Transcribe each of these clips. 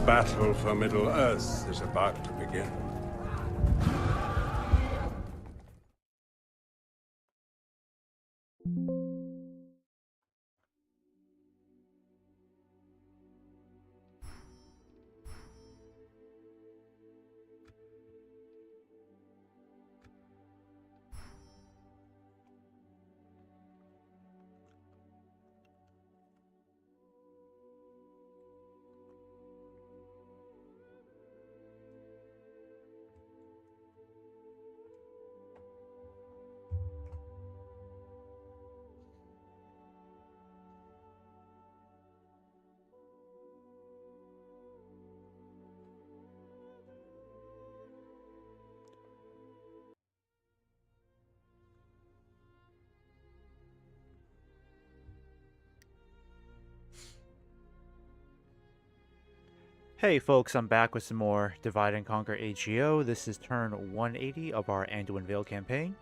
battle for Middle-earth is about to begin. Hey folks, I'm back with some more Divide and Conquer AGO. This is turn 180 of our Anduin Vale campaign.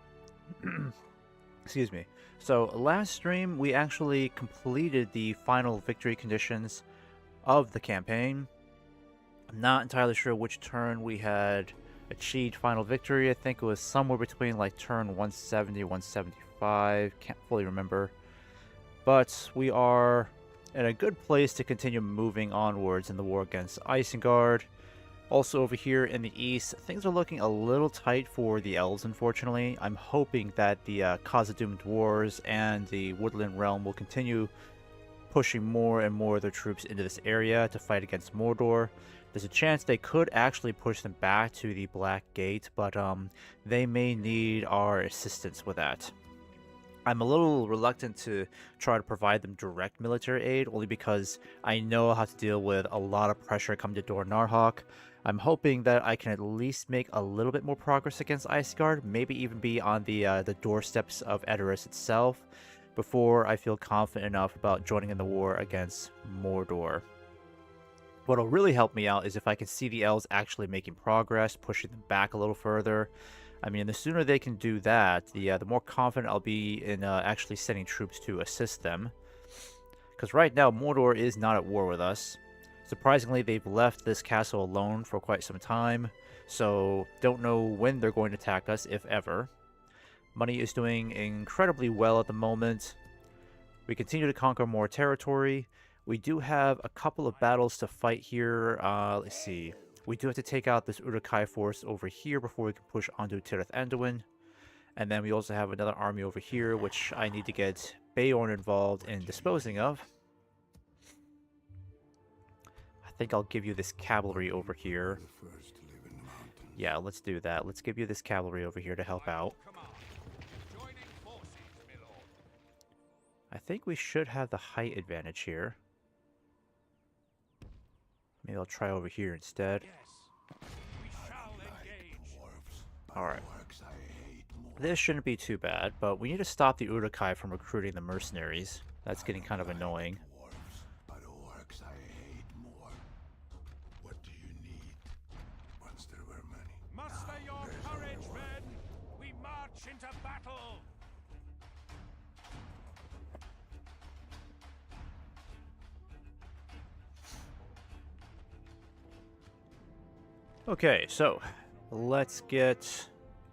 Excuse me. So last stream we actually completed the final victory conditions of the campaign. I'm not entirely sure which turn we had achieved final victory. I think it was somewhere between like turn 170, 175. Can't fully remember. But we are in a good place to continue moving onwards in the war against Isengard. Also over here in the east, things are looking a little tight for the elves, unfortunately. I'm hoping that the Khazad-dûm dwarves and the Woodland Realm will continue pushing more and more of their troops into this area to fight against Mordor. There's a chance they could actually push them back to the Black Gate, but they may need our assistance with that. I'm a little reluctant to try to provide them direct military aid, only because I know how to deal with a lot of pressure coming to Dor Narhawk. I'm hoping that I can at least make a little bit more progress against Isengard, maybe even be on the doorsteps of Edoras itself, before I feel confident enough about joining in the war against Mordor. What'll really help me out is if I can see the elves actually making progress, pushing them back a little further. I mean, the sooner they can do that, the more confident I'll be in actually sending troops to assist them. Because right now, Mordor is not at war with us. Surprisingly, they've left this castle alone for quite some time, so don't know when they're going to attack us, if ever. Money is doing incredibly well at the moment. We continue to conquer more territory. We do have a couple of battles to fight here. Let's see. We do have to take out this Uruk-hai force over here before we can push onto Tirith Anduin. And then we also have another army over here, which I need to get Beorn involved in disposing of. I think I'll give you this cavalry over here. Yeah, let's do that. Let's give you this cavalry over here to help out. I think we should have the height advantage here. Maybe I'll try over here instead. Alright. This shouldn't be too bad, but we need to stop the Uruk-hai from recruiting the mercenaries. That's getting kind of annoying. What do you need? Once there were many. Muster your courage, men! We march into battle! Okay, so let's get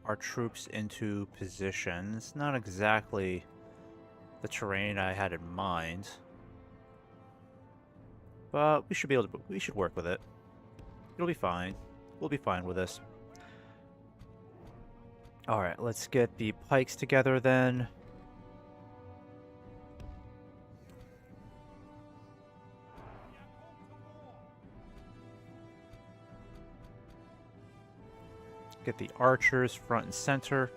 our troops into position. It's not exactly the terrain I had in mind, but we should be able to. We should work with it. It'll be fine. We'll be fine with this. All right, let's get the pikes together then. Get the archers front and center.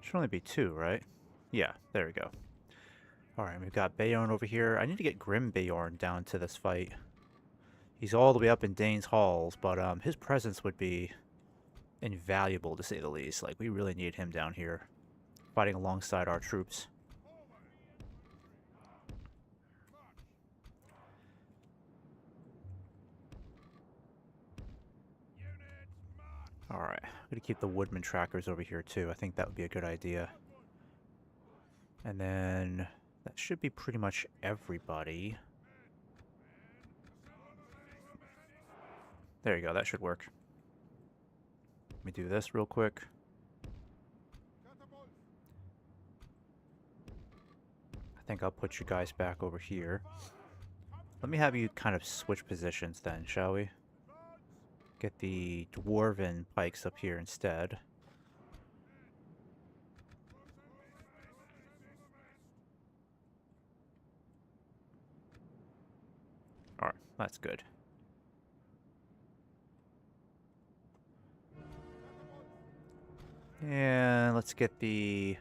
Should only be two, right? Yeah, there we go. Alright, we've got Beorn over here. I need to get Grim Beorn down to this fight. He's all the way up in Dane's Halls, but his presence would be invaluable, to say the least. Like, we really need him down here. fighting alongside our troops. Alright, I'm going to keep the woodman trackers over here too. I think that would be a good idea. And then that should be pretty much everybody. There you go, that should work. Let me do this real quick. I think I'll put you guys back over here. Let me have you kind of switch positions then, shall we? Get the dwarven pikes up here instead. Alright, that's good. And let's get the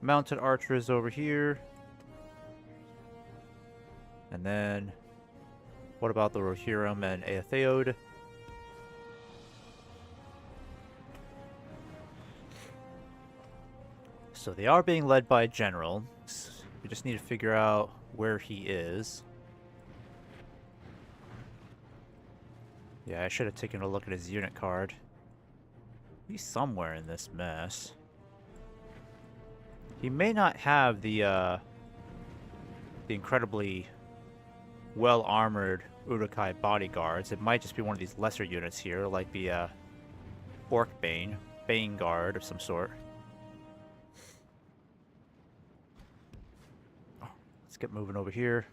mounted archers over here. And then, what about the Rohirrim and Aetheod? So they are being led by a general. We just need to figure out where he is. Yeah, I should have taken a look at his unit card. He's somewhere in this mess. He may not have the incredibly well-armored Uruk-hai bodyguards. It might just be one of these lesser units here, like the Bane Guard of some sort. Oh, let's get moving over here.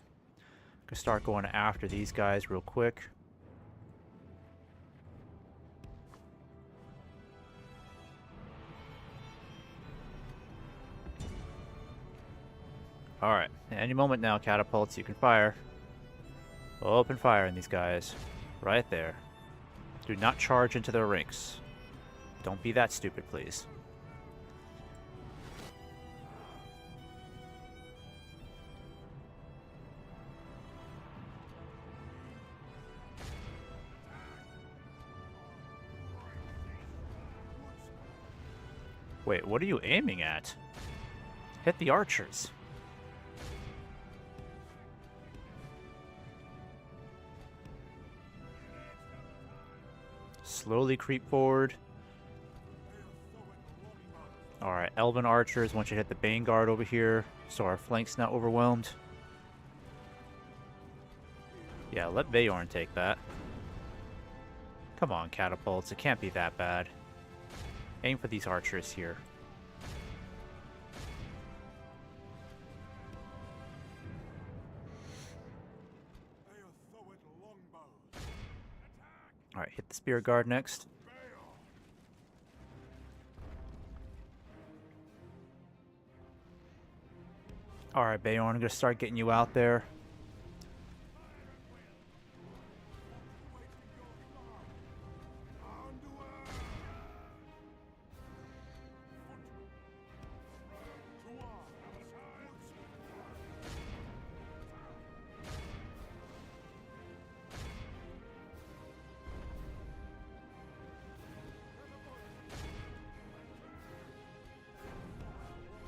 Gonna start going after these guys real quick. Alright, any moment now, catapults, you can fire. Open fire on these guys. Right there. Do not charge into their ranks. Don't be that stupid, please. Wait, what are you aiming at? Hit the archers. Slowly creep forward. Alright, Elven archers, once you hit the Bane Guard over here, so our flank's not overwhelmed. Yeah, let Vayorn take that. Come on, catapults, it can't be that bad. Aim for these archers here. Alright, hit the Spear Guard next. Alright, Bayorn, I'm gonna start getting you out there.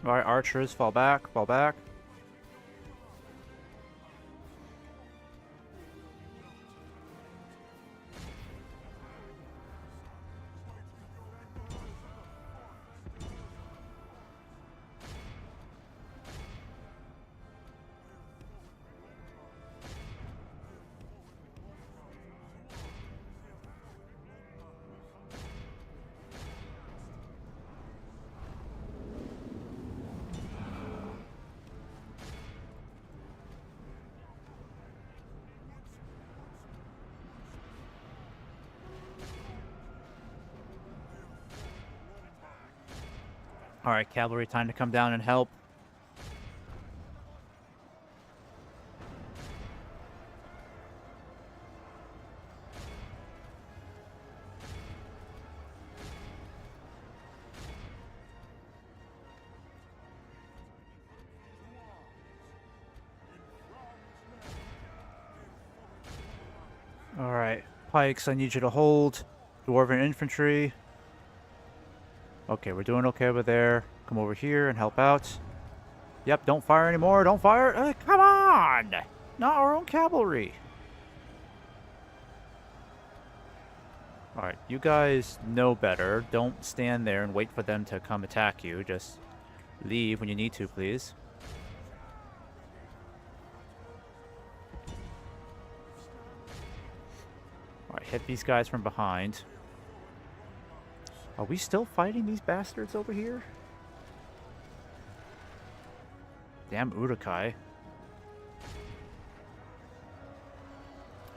Alright, archers, fall back, fall back. Alright, cavalry, time to come down and help. Alright, pikes, I need you to hold. Dwarven infantry. Okay, we're doing okay over there. Come over here and help out. Yep, don't fire anymore. Don't fire. Come on! Not our own cavalry. Alright, you guys know better. Don't stand there and wait for them to come attack you. Just leave when you need to, please. Alright, hit these guys from behind. Are we still fighting these bastards over here? Damn Urukai.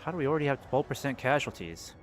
How do we already have 12% casualties?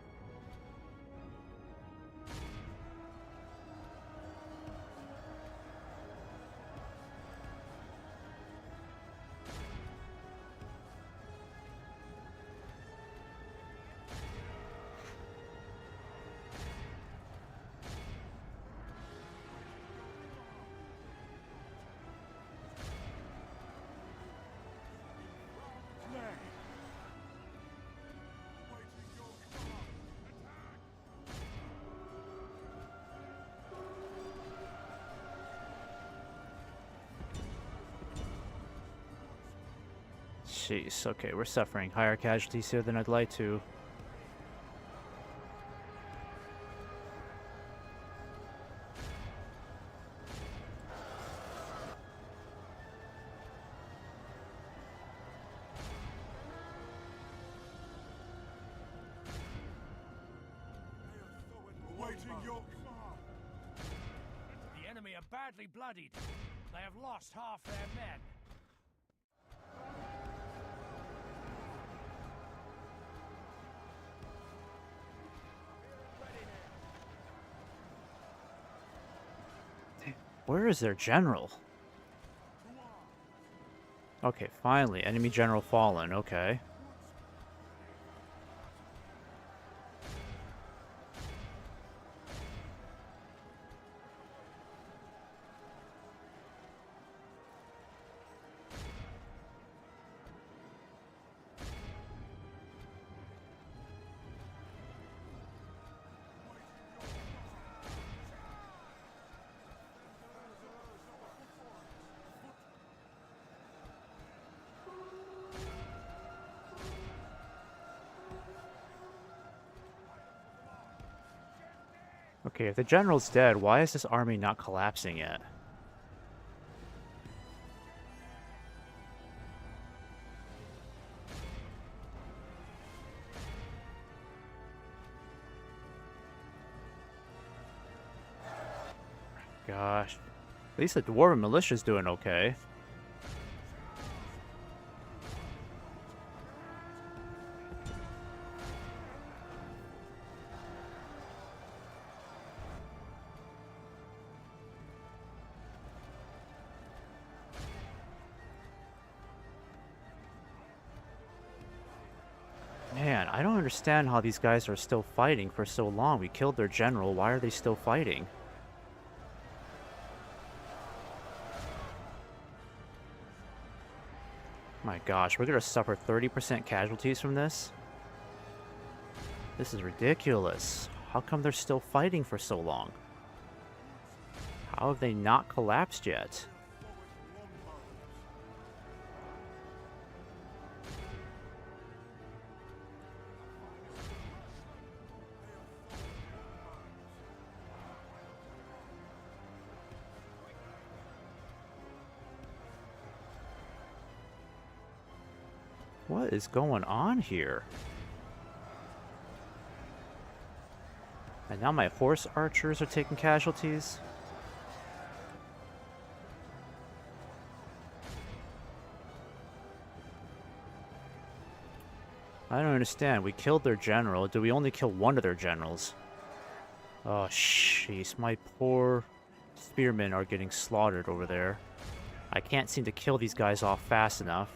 Jeez, okay, we're suffering higher casualties here than I'd like to. Awaiting your command. The enemy are badly bloodied. They have lost half their men. Where is their general? Okay, finally. Enemy general fallen. Okay. Okay, if the general's dead, why is this army not collapsing yet? Gosh. At least the dwarven militia's doing okay. Man, I don't understand how these guys are still fighting for so long. We killed their general. Why are they still fighting? My gosh, we're gonna suffer 30% casualties from this? This is ridiculous. How come they're still fighting for so long? How have they not collapsed yet? What is going on here? And now my horse archers are taking casualties? I don't understand. We killed their general. Did we only kill one of their generals? Oh, jeez. My poor spearmen are getting slaughtered over there. I can't seem to kill these guys off fast enough.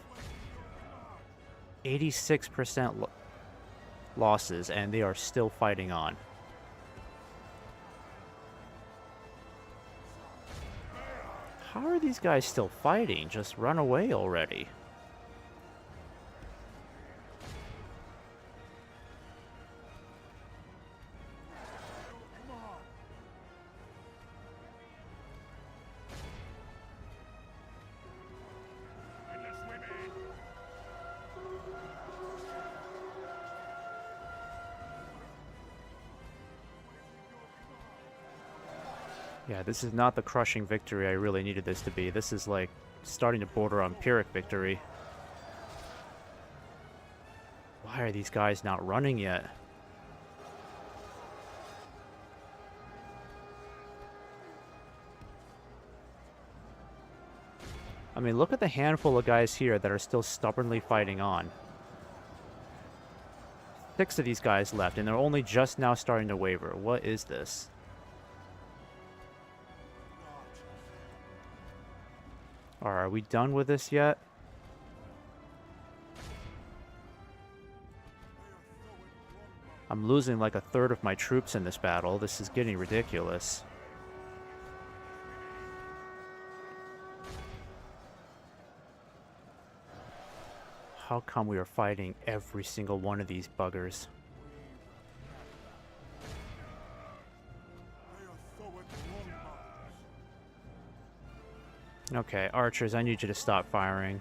86% losses, and they are still fighting on. How are these guys still fighting? Just run away already. Yeah, this is not the crushing victory I really needed this to be. This is like starting to border on Pyrrhic victory. Why are these guys not running yet? I mean, look at the handful of guys here that are still stubbornly fighting on. 6 of these guys left, and they're only just now starting to waver. What is this? Alright, are we done with this yet? I'm losing like a third of my troops in this battle. This is getting ridiculous. How come we are fighting every single one of these buggers? Okay, archers, I need you to stop firing.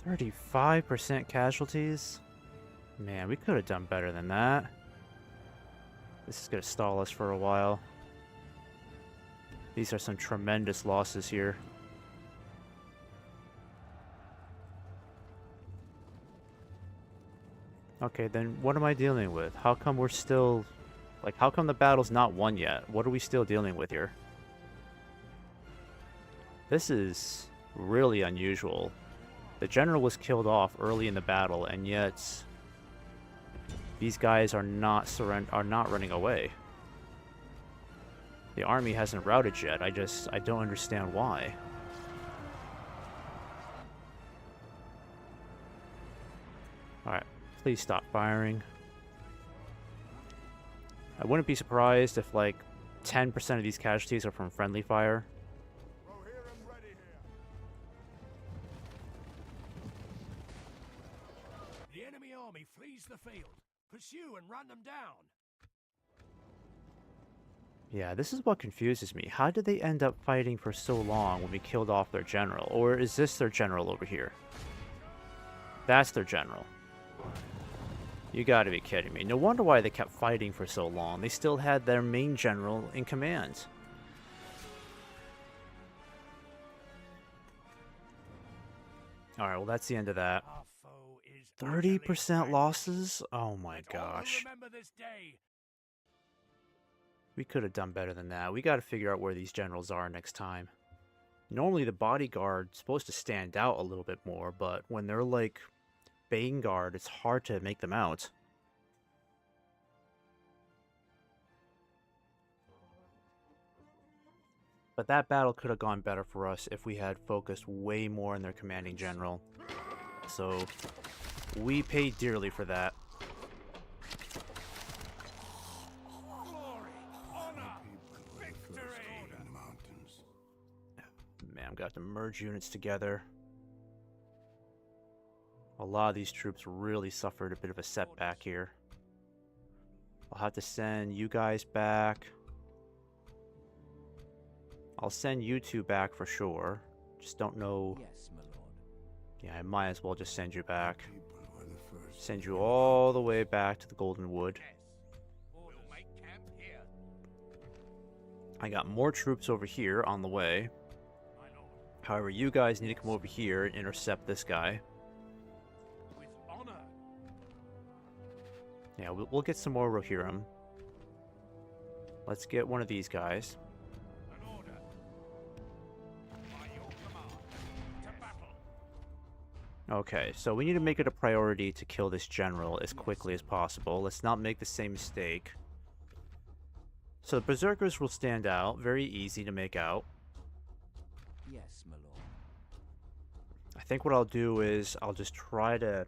"35% casualties? Man, we could have done better than that. This is going to stall us for a while. These are some tremendous losses here. Okay, then what am I dealing with? How come we're still... Like, how come the battle's not won yet? What are we still dealing with here? This is really unusual. The general was killed off early in the battle, and yet these guys are not running away. The army hasn't routed yet. I don't understand why. Alright, please stop firing. I wouldn't be surprised if like 10% of these casualties are from friendly fire. The enemy army flees the field. Pursue and run them down. Yeah, this is what confuses me. How did they end up fighting for so long when we killed off their general? Or is this their general over here? That's their general. You gotta be kidding me. No wonder why they kept fighting for so long. They still had their main general in command. Alright, well that's the end of that. 30% losses? Oh my gosh. We could have done better than that. We gotta figure out where these generals are next time. Normally the bodyguard's supposed to stand out a little bit more, but when they're like Bane Guard, it's hard to make them out. But that battle could have gone better for us if we had focused way more on their commanding general. So, we paid dearly for that. Man, I'm gonna have to merge units together. A lot of these troops really suffered a bit of a setback here. I'll have to send you guys back. I'll send you two back for sure. Just don't know. Yes, my lord. Yeah, I might as well just send you back. Send you all the way back to the Golden Wood. We'll make camp here. I got more troops over here on the way. My lord. However, you guys need to come over here and intercept this guy. With honor. Yeah, we'll get some more Rohirrim. Let's get one of these guys. An order. By your command. To battle. Okay, so we need to make it a priority to kill this general as quickly as possible. Let's not make the same mistake. So the Berserkers will stand out. Very easy to make out. Yes, my lord. I think what I'll do is I'll just try to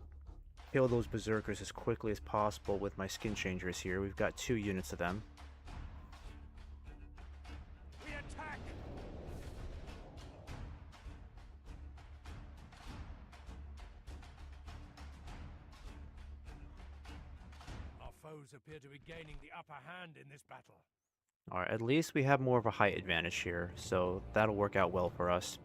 kill those berserkers as quickly as possible with my skin changers here. We've got 2 units of them. We attack! Our foes appear to be gaining the upper hand in this battle. Alright, at least we have more of a height advantage here, so that'll work out well for us.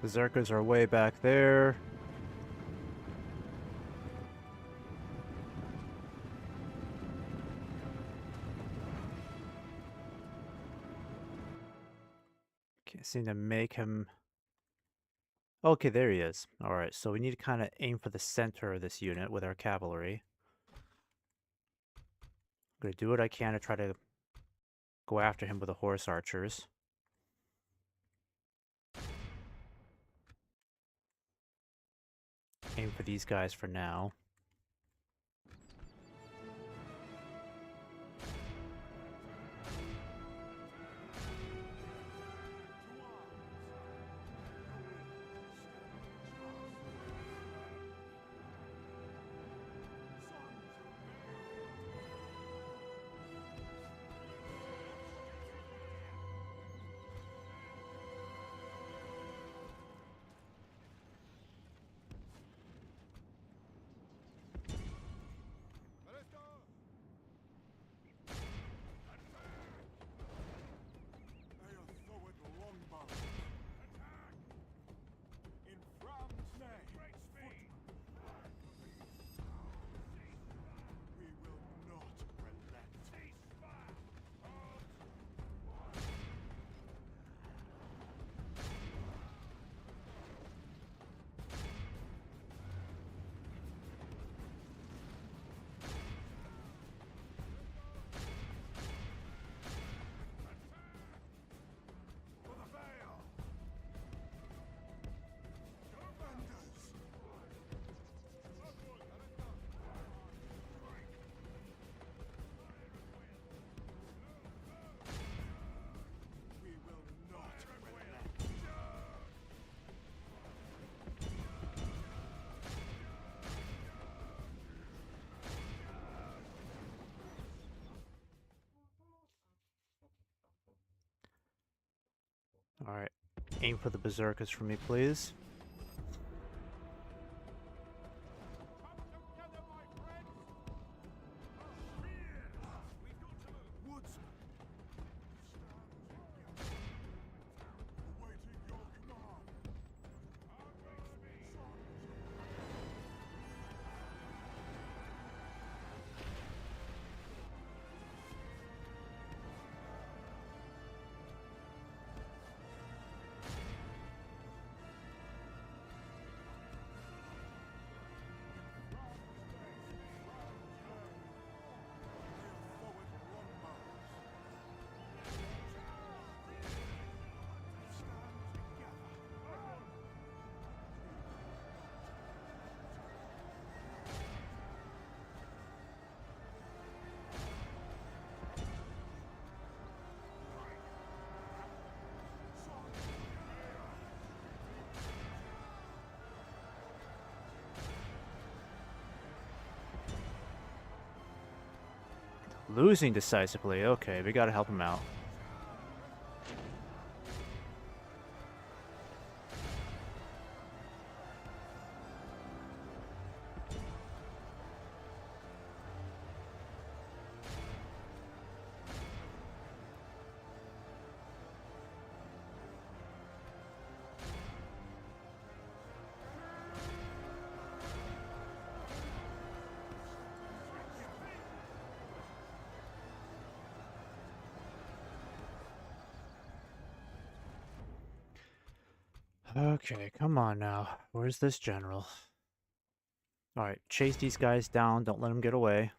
Berserkers are way back there. Can't seem to make him... Okay, there he is. Alright, so we need to kind of aim for the center of this unit with our cavalry. I'm going to do what I can to try to go after him with the horse archers. Aim for these guys for now. Alright, aim for the berserkers for me, please. Losing decisively. Okay, we gotta help him out. Okay, come on now. Where's this general? Alright, chase these guys down. Don't let them get away.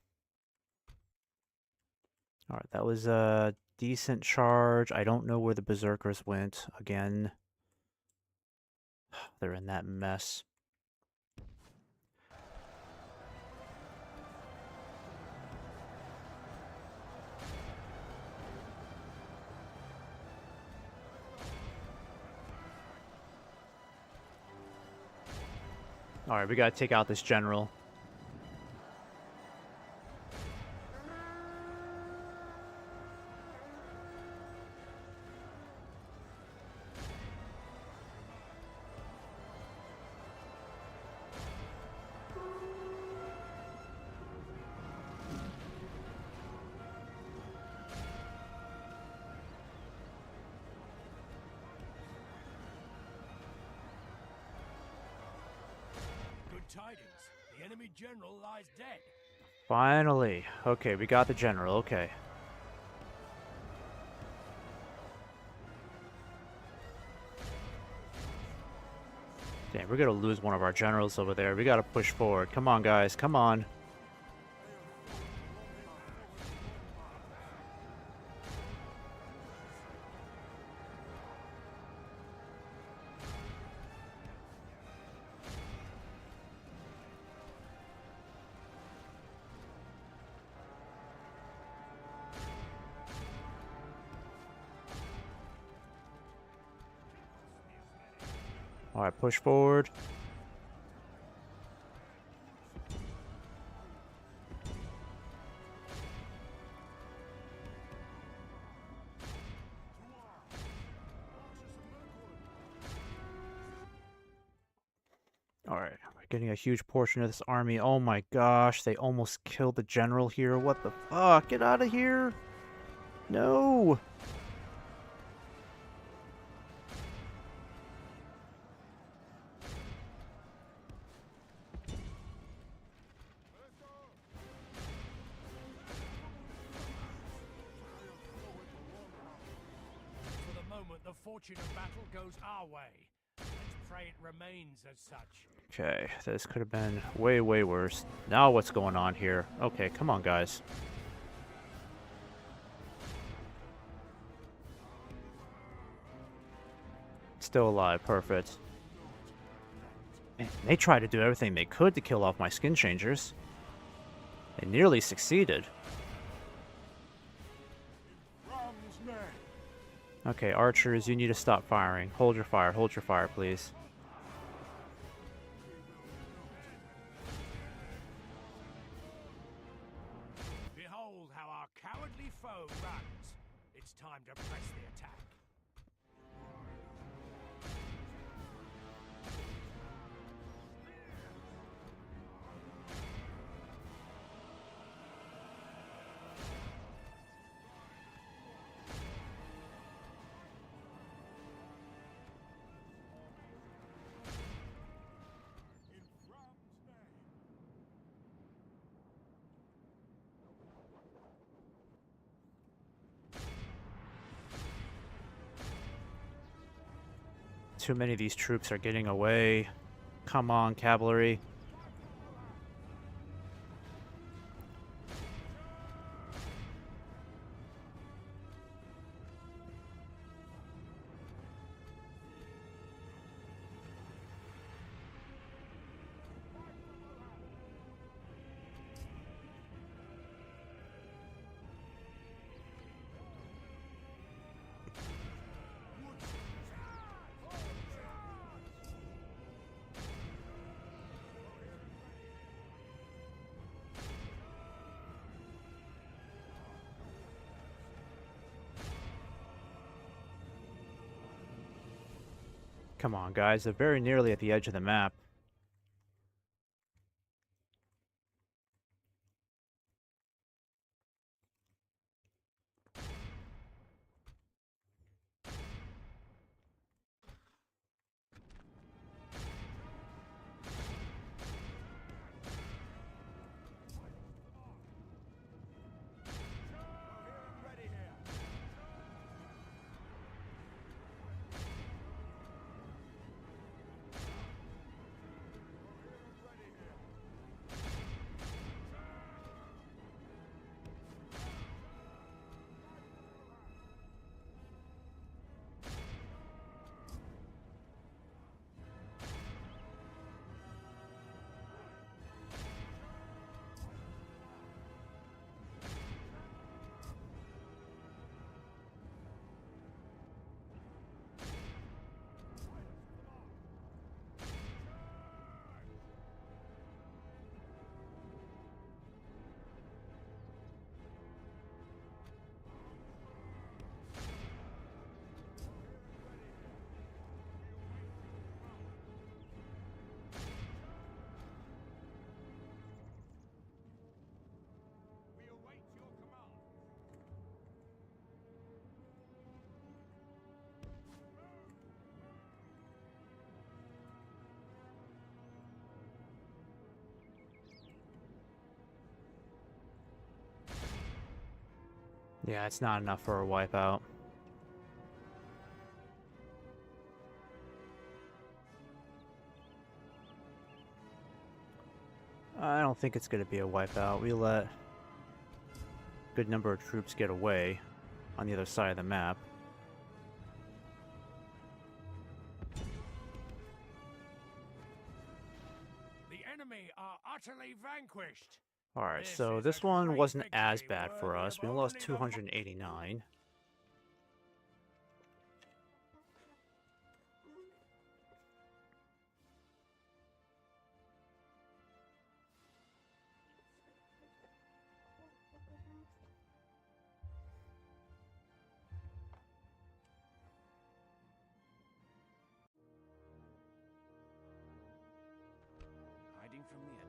Alright, that was a decent charge. I don't know where the berserkers went. Again, they're in that mess. Alright, we gotta take out this general. Tidings. The enemy general lies dead. Finally. Okay, we got the general. Okay. Damn, we're gonna lose one of our generals over there. We gotta push forward. Come on, guys. Come on. Alright, push forward. Alright, we're getting a huge portion of this army. Oh my gosh, they almost killed the general here. What the fuck? Get out of here! No! For the moment, the fortune of battle goes our way. Let's pray it remains as such. Okay, this could have been way, way worse. Now what's going on here? Okay, come on, guys. Still alive, perfect. Man, they tried to do everything they could to kill off my skin changers. They nearly succeeded. Okay, archers, you need to stop firing. Hold your fire, please. Behold how our cowardly foe runs. It's time to press the attack. Too many of these troops are getting away. Come on, cavalry. Come on, guys. They're very nearly at the edge of the map. We await your command. Yeah, it's not enough for a wipeout. I don't think it's going to be a wipeout. We let a good number of troops get away on the other side of the map. The enemy are utterly vanquished. Alright, This so is this a one great wasn't as victory bad for worthy us. of We only lost only the 289. Hiding from the enemy.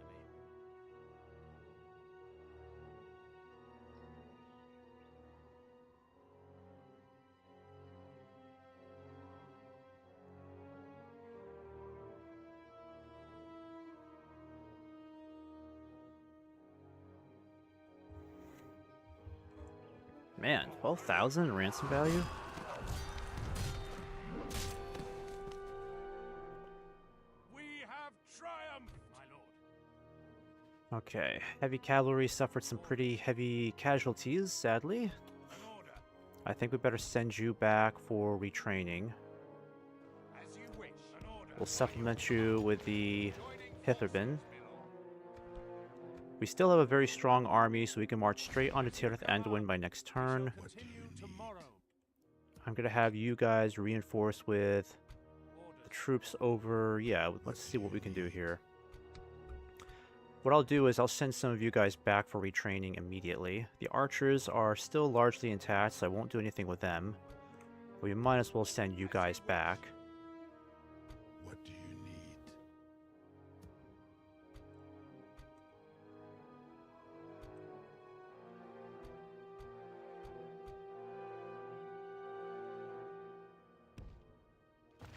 Man, 12,000 ransom value? We have triumphed, my lord. Okay, heavy cavalry suffered some pretty heavy casualties, sadly. An order. I think we better send you back for retraining. As you wish. An order. We'll supplement you with the Joining Hitherben. forces, my lord. We still have a very strong army, so we can march straight onto Tirith Anduin by next turn. Continue tomorrow. I'm gonna have you guys reinforce with the Orders. troops over... Yeah, let's see what we can do here. What I'll do is I'll send some of you guys back for retraining immediately. The archers are still largely intact, so I won't do anything with them. But we might as well send you guys back. What do you need?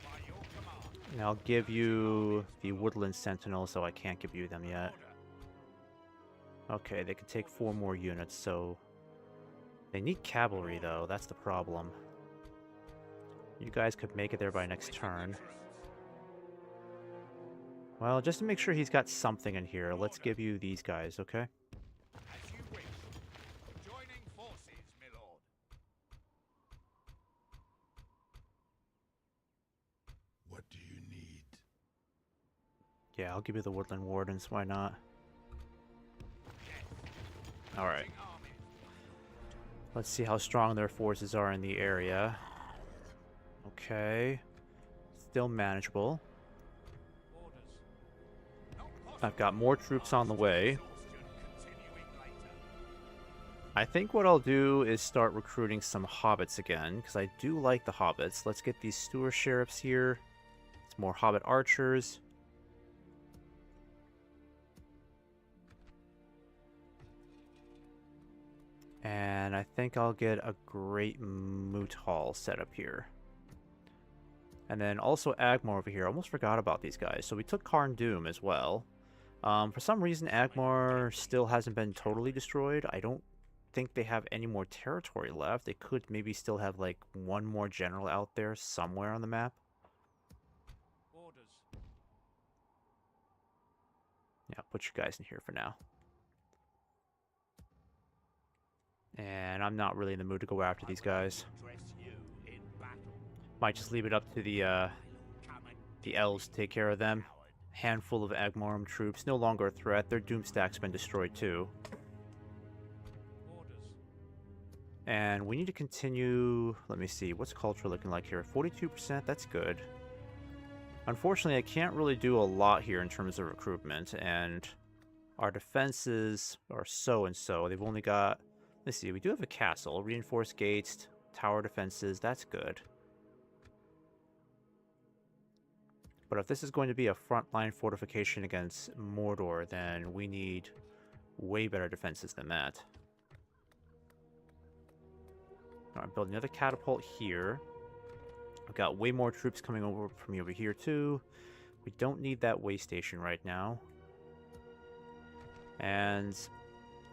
By your command. And I'll give you the Woodland Sentinel, so I can't give you them yet. Order. Okay, they can take 4 more units, so... They need cavalry, though. That's the problem. You guys could make it there by next turn. Well, just to make sure he's got something in here, let's give you these guys, okay? As you wish. Joining forces, my lord. What do you need? Yeah, I'll give you the Woodland Wardens, why not? Alright. Marching armies. Let's see how strong their forces are in the area. Okay. Still manageable. Orders. Not possible. I've got more troops on the way. Exhaustion continuing later. I think what I'll do is start recruiting some hobbits again, because I do like the hobbits. Let's get these Steward Sheriffs here. Some more Hobbit archers. And I think I'll get a Great Moot Hall set up here. And then also Agmar over here. I almost forgot about these guys. So we took Karn Doom as well. For some reason, Agmar still hasn't been totally destroyed. I don't think they have any more territory left. They could maybe still have like one more general out there somewhere on the map. Orders. Yeah, I'll put you guys in here for now. And I'm not really in the mood to go after these guys. Might just leave it up to the elves to take care of them. Handful of Agmarum troops, no longer a threat. Their Doomstack's been destroyed too. Orders. And we need to continue... Let me see, what's culture looking like here? 42%, that's good. Unfortunately, I can't really do a lot here in terms of recruitment, and our defenses are so-and-so. They've only got... Let's see, we do have a castle, reinforced gates, tower defenses, that's good. But if this is going to be a frontline fortification against Mordor, then we need way better defenses than that. Alright, build another catapult here. I've got way more troops coming over from me over here too. We don't need that way station right now. And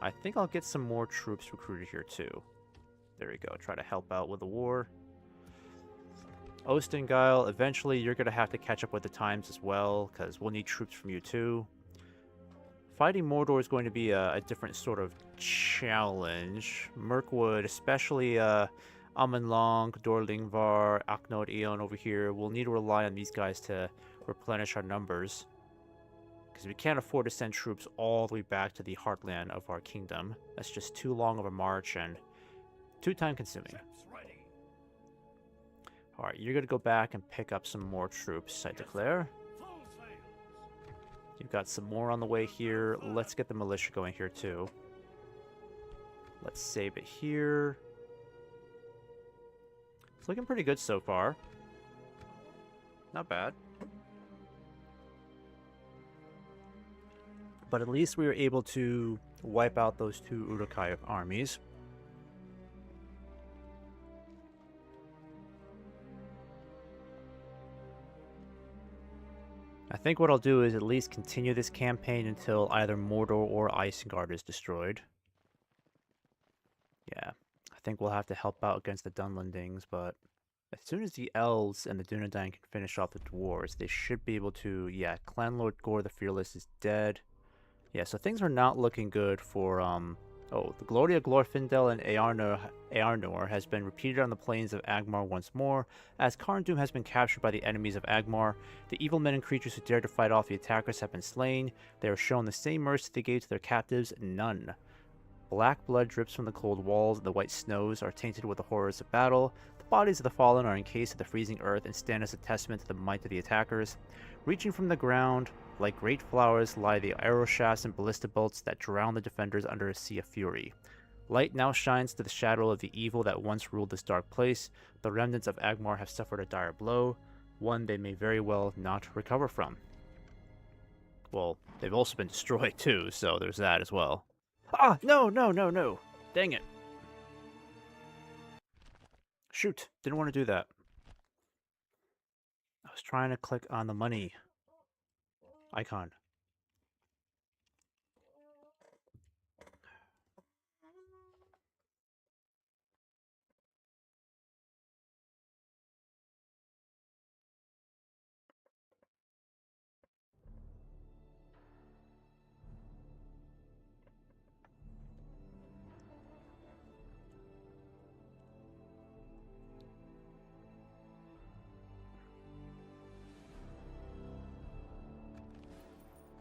I think I'll get some more troops recruited here too. There we go, try to help out with the war. Ostengyle, eventually you're going to have to catch up with the times as well, because we'll need troops from you too. Fighting Mordor is going to be a different sort of challenge. Mirkwood, especially Amenlong, Dorlingvar, Aknod Eon over here, we'll need to rely on these guys to replenish our numbers. Because we can't afford to send troops all the way back to the heartland of our kingdom. That's just too long of a march and too time consuming. Alright, you're going to go back and pick up some more troops, I declare. You've got some more on the way here. Let's get the militia going here too. Let's save it here. It's looking pretty good so far. Not bad. But at least we were able to wipe out those two Uruk-hai armies. I think what I'll do is at least continue this campaign until either Mordor or Isengard is destroyed. Yeah, I think we'll have to help out against the Dunlendings, but as soon as the Elves and the Dunedain can finish off the Dwarves, they should be able to... Yeah, Clanlord Gore the Fearless is dead. Yeah, so things are not looking good for... Oh, the glory of Glorfindel and Earnor has been repeated on the plains of Agmar once more. As Karn Doom has been captured by the enemies of Agmar, the evil men and creatures who dared to fight off the attackers have been slain. They are shown the same mercy they gave to their captives, none. Black blood drips from the cold walls, and the white snows are tainted with the horrors of battle. The bodies of the fallen are encased in the freezing earth and stand as a testament to the might of the attackers. Reaching from the ground, like great flowers, lie the arrow shafts and ballista bolts that drown the defenders under a sea of fury. Light now shines to the shadow of the evil that once ruled this dark place. The remnants of Agmar have suffered a dire blow, one they may very well not recover from. Well, they've also been destroyed too, so there's that as well. Ah, no, no, no, no. Dang it. Shoot, didn't want to do that. I was trying to click on the money icon.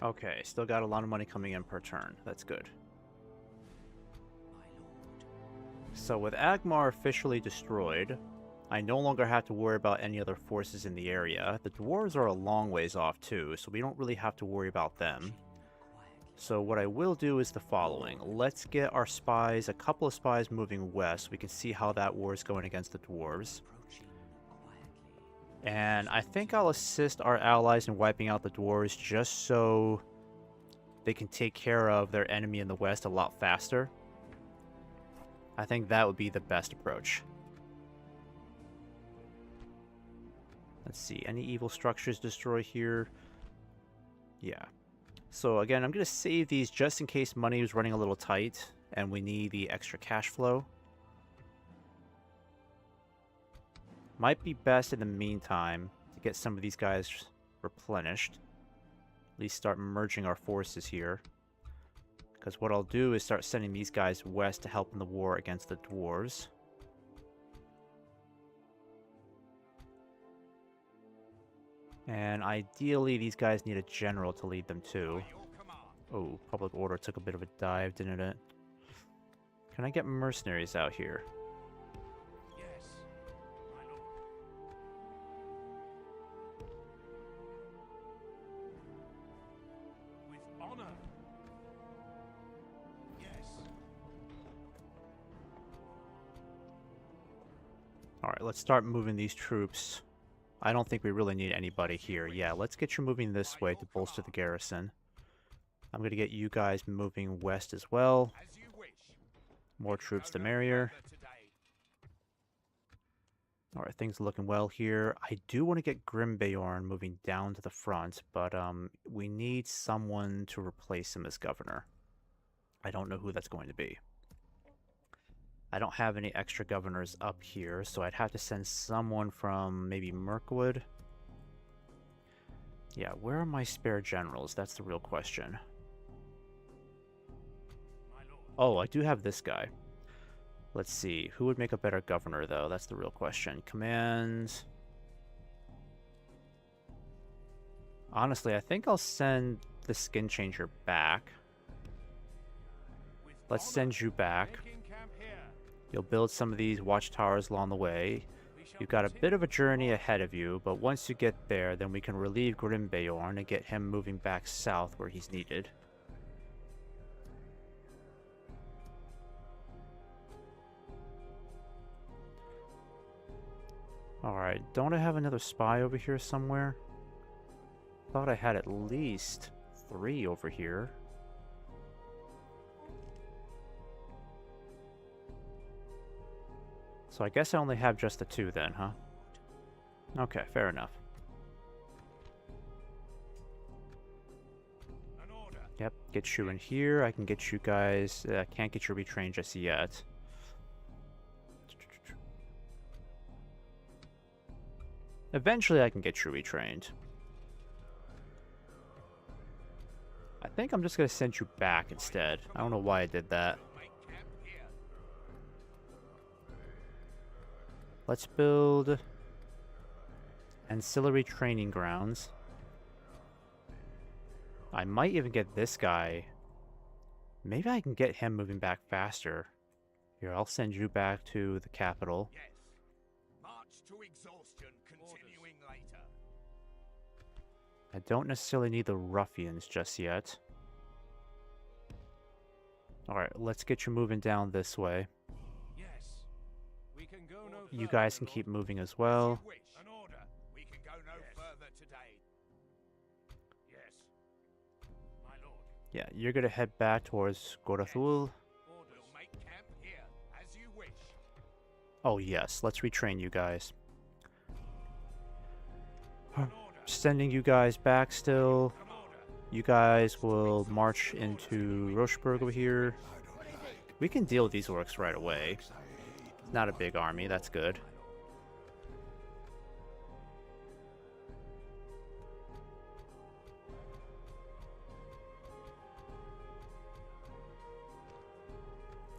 Okay, still got a lot of money coming in per turn. That's good. So with Agmar officially destroyed, I no longer have to worry about any other forces in the area. The dwarves are a long ways off too, so we don't really have to worry about them. So what I will do is the following. Let's get our spies, a couple of spies moving west. We can see how that war is going against the dwarves. And I think I'll assist our allies in wiping out the dwarves just so they can take care of their enemy in the west a lot faster. I think that would be the best approach. Let's see, any evil structures destroy here? Yeah. So again, I'm going to save these just in case money is running a little tight and we need the extra cash flow. Might be best in the meantime to get some of these guys replenished. At least start merging our forces here. Because what I'll do is start sending these guys west to help in the war against the dwarves. And ideally, these guys need a general to lead them too. Oh, public order took a bit of a dive, didn't it? Can I get mercenaries out here? Yes, my lord. With honor. Yes. Alright, let's start moving these troops. I don't think we really need anybody here. Yeah, let's get you moving this way to bolster the garrison. I'm going to get you guys moving west as well. As you wish. More troops the merrier. Alright, things are looking well here. I do want to get Grimbeorn moving down to the front, but we need someone to replace him as governor. I don't know who that's going to be. I don't have any extra governors up here, so I'd have to send someone from maybe Mirkwood. Yeah, where are my spare generals? That's the real question. Oh, I do have this guy. Let's see. Who would make a better governor, though? That's the real question. Commands. Honestly, I think I'll send the skin changer back. Let's send you back. You'll build some of these watchtowers along the way. You've got a bit of a journey ahead of you, but once you get there, then we can relieve Grimbeorn and get him moving back south where he's needed. Alright, don't I have another spy over here somewhere? Thought I had at least 3 over here. So I guess I only have just the 2 then, huh? Okay, fair enough. Yep, get you in here. I can get you guys... can't get you retrained just yet. Eventually I can get you retrained. I think I'm just going to send you back instead. I don't know why I did that. Let's build ancillary training grounds. I might even get this guy. Maybe I can get him moving back faster. Here, I'll send you back to the capital. Yes. March to exhaustion, continuing later. I don't necessarily need the ruffians just yet. Alright, let's get you moving down this way. Yes. We can go no You further, guys can Lord. keep moving as well. As you wish. An order. We can go no further today. Yes. My lord. Yeah, you're gonna head back towards Gorathul. We'll make camp here, as you wish. Oh yes, let's retrain you guys. An order. Sending you guys back still. An order. You guys will march into Rocheburg over here. We can deal with these orcs right away. Not a big army, that's good.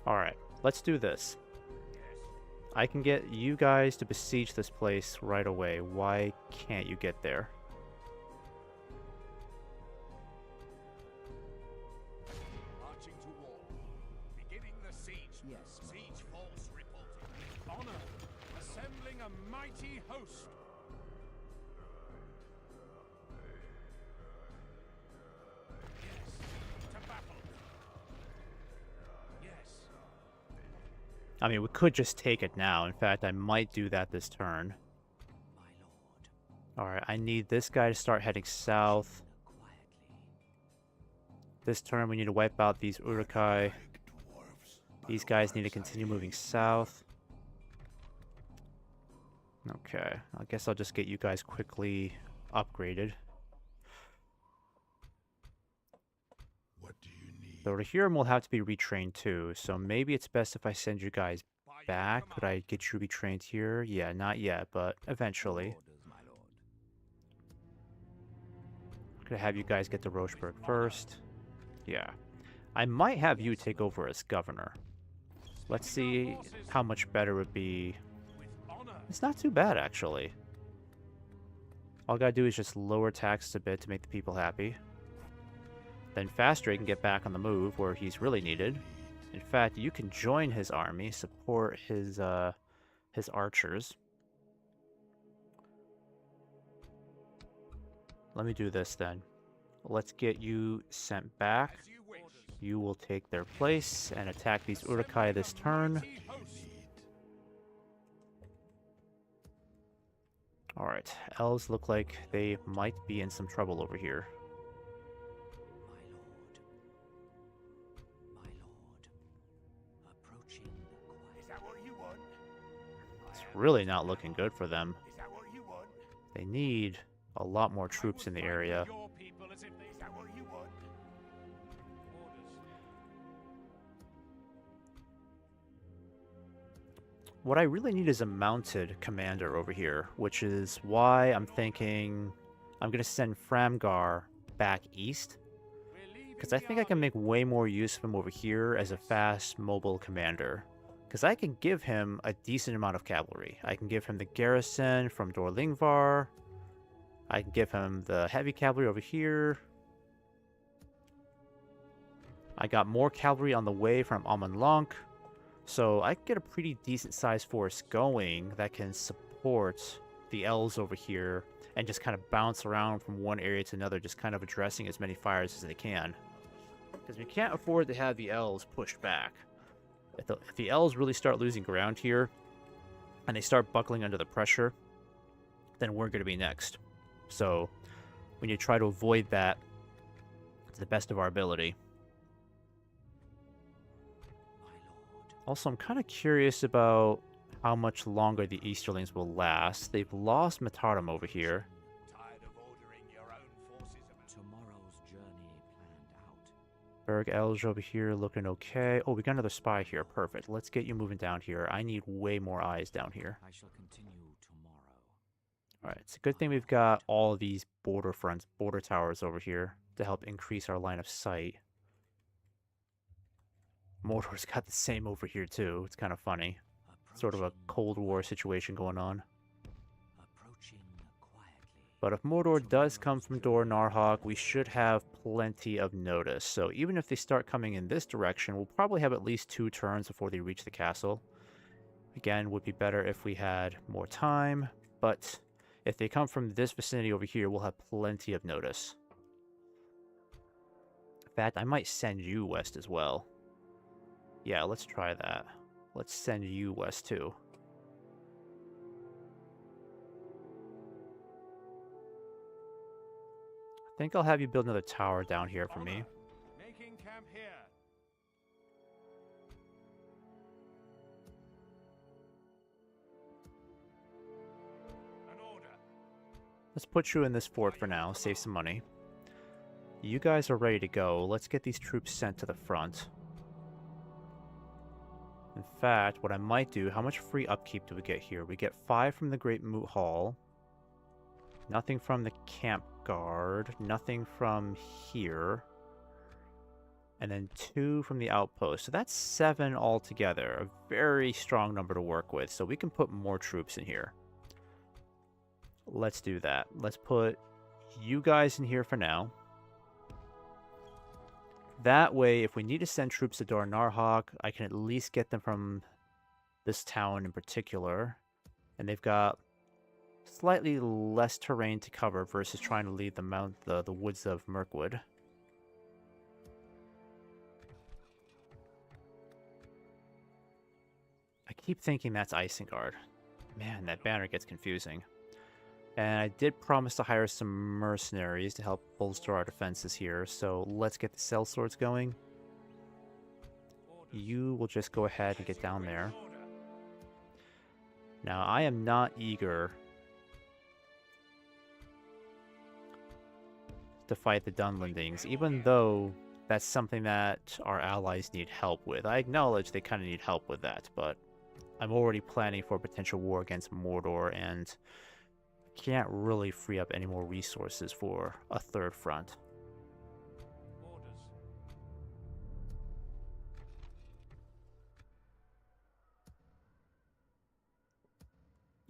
Alright, let's do this. I can get you guys to besiege this place right away. Why can't you get there? Marching to war. Beginning the siege. Yes. Siege force reporting. Honor. Assembling a mighty host. Yes. To battle. Yes. I mean, we could just take it now. In fact, I might do that this turn. My lord. Alright, I need this guy to start heading south. This turn we need to wipe out these Urukai. These guys need to continue moving south. Okay, I guess I'll just get you guys quickly upgraded. What do you need? So Rohirrim will have to be retrained too, so maybe it's best if I send you guys back. Could I get you retrained here? Yeah, not yet, but eventually. Could I have you guys get to Rocheburg first? Yeah. I might have you take over as governor. Let's see how much better it would be. It's not too bad, actually. All I gotta do is just lower taxes a bit to make the people happy. Then Fastrade can get back on the move where he's really needed. In fact, you can join his army, support his archers. Let me do this then. Let's get you sent back. You will take their place and attack these Urukai this turn. Alright, elves look like they might be in some trouble over here. It's really not looking good for them. They need a lot more troops in the area. What I really need is a mounted commander over here, which is why I'm thinking I'm going to send Framgar back east. Because I think I can make way more use of him over here as a fast, mobile commander. Because I can give him a decent amount of cavalry. I can give him the garrison from Dorlingvar. I can give him the heavy cavalry over here. I got more cavalry on the way from Amon Lank. So I can get a pretty decent sized force going that can support the elves over here and just kind of bounce around from one area to another, just kind of addressing as many fires as they can. Because we can't afford to have the elves pushed back. If the elves really start losing ground here and they start buckling under the pressure, then we're going to be next. So we need to try to avoid that to the best of our ability. Also, I'm kind of curious about how much longer the Easterlings will last. They've lost Mataram over here. Tomorrow's journey planned out. Berg Elge over here looking okay. Oh, we got another spy here. Perfect. Let's get you moving down here. I need way more eyes down here. I shall continue tomorrow. Alright, it's a good thing we've got all of these border towers over here to help increase our line of sight. Mordor's got the same over here too. It's kind of funny. Sort of a Cold War situation going on. But if Mordor does come from Dor Narhak, we should have plenty of notice. So even if they start coming in this direction, we'll probably have at least 2 turns before they reach the castle. Again, would be better if we had more time, but if they come from this vicinity over here, we'll have plenty of notice. In fact, I might send you west as well. Yeah, let's try that. Let's send you west too. I think I'll have you build another tower down here for me. Making camp here. An order. Let's put you in this fort for now, save some money. You guys are ready to go. Let's get these troops sent to the front. In fact, what I might do, how much free upkeep do we get here? We get 5 from the Great Moot Hall. Nothing from the Camp Guard. Nothing from here. And then 2 from the Outpost. So that's 7 altogether. A very strong number to work with. So we can put more troops in here. Let's do that. Let's put you guys in here for now. That way, if we need to send troops to Dor Narhak, I can at least get them from this town in particular. And they've got slightly less terrain to cover versus trying to lead the woods of Mirkwood. I keep thinking that's Isengard. Man, that banner gets confusing. And I did promise to hire some mercenaries to help bolster our defenses here, so let's get the sellswords going. You will just go ahead and get down there. Now, I am not eager to fight the Dunlendings, even though that's something that our allies need help with. I acknowledge they kind of need help with that, but I'm already planning for a potential war against Mordor, and can't really free up any more resources for a third front.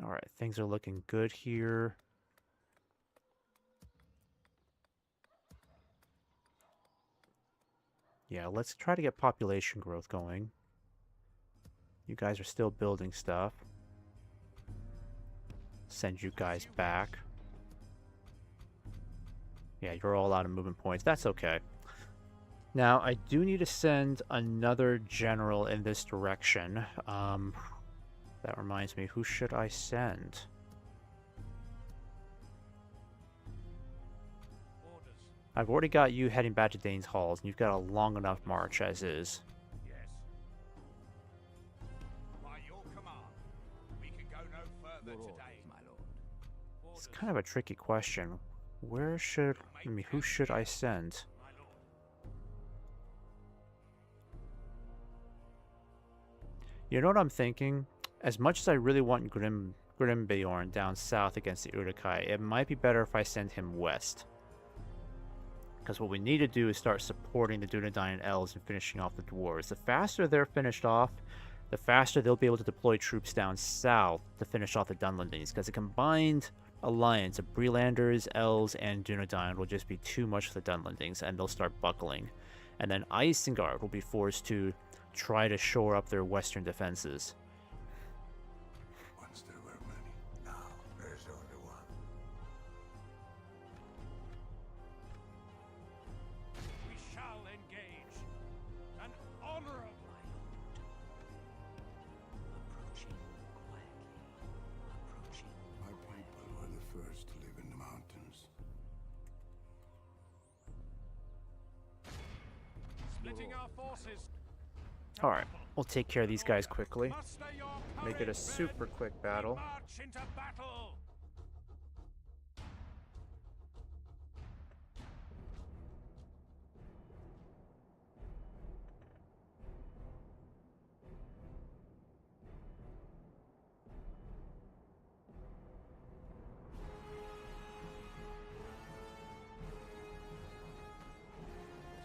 Alright, things are looking good here. Yeah, let's try to get population growth going. You guys are still building stuff. Send you guys back. Yeah, you're all out of movement points. That's okay. Now, I do need to send another general in this direction. That reminds me, who should I send? I've already got you heading back to Dane's Halls, and you've got a long enough march as is. Yes. By your command, we can go no further today, my lord. It's kind of a tricky question. Where should... I mean, who should I send? My lord. You know what I'm thinking? As much as I really want Grimbeorn down south against the Uruk-hai, it might be better if I send him west. Because what we need to do is start supporting the Dunedain elves and finishing off the dwarves. The faster they're finished off, the faster they'll be able to deploy troops down south to finish off the Dunlendings. Because a combined alliance of Brelanders, elves, and Dunedain will just be too much for the Dunlendings, and they'll start buckling. And then Isengard will be forced to try to shore up their western defenses. Once there were many. Now there's only one. We shall engage. An honorable. Approaching quietly. Approaching My people were the first to live in the mountains. Splitting our forces. Alright, we'll take care of these guys quickly. Muster your Make it a courage, super men. quick We battle. march into battle.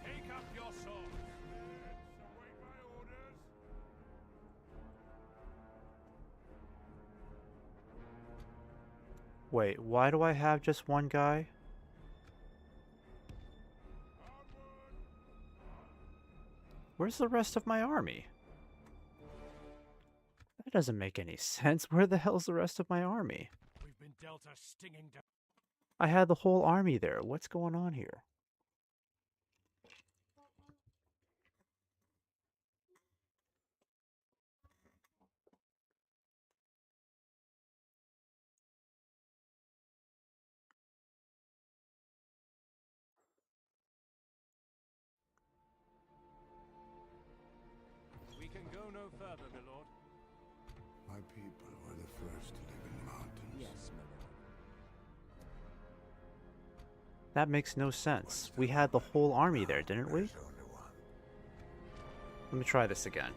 Take up your swords. Await my orders. Wait, why do I have just one guy? Where's the rest of my army? That doesn't make any sense. Where the hell's the rest of my army? We've been dealt a stinging down. I had the whole army there. What's going on here? We can go no further, my lord. My people were the first to live in the mountains. Yes, my lord. That makes no sense. We had the whole army there, didn't we? There's only one. Let me try this again.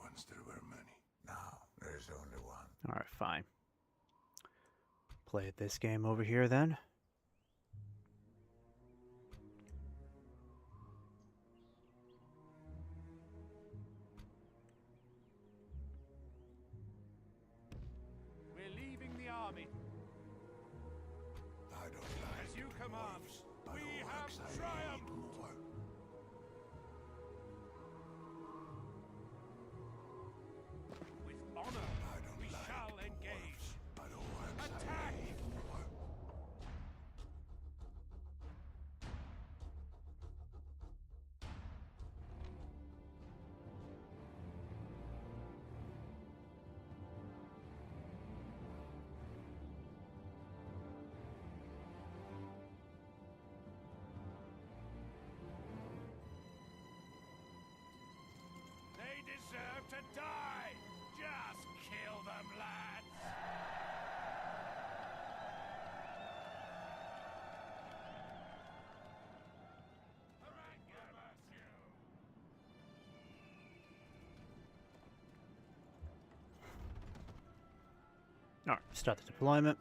Once there were many. Now there's only one. Alright, fine. Play this game over here then. army. I don't like As you command, dwarves. we Other have orcs I triumphed. hate more. With honor, I don't we like shall engage. dwarves. Other orcs Attack! I hate more. They deserve to die! Just kill them, lads! All right, start the deployment.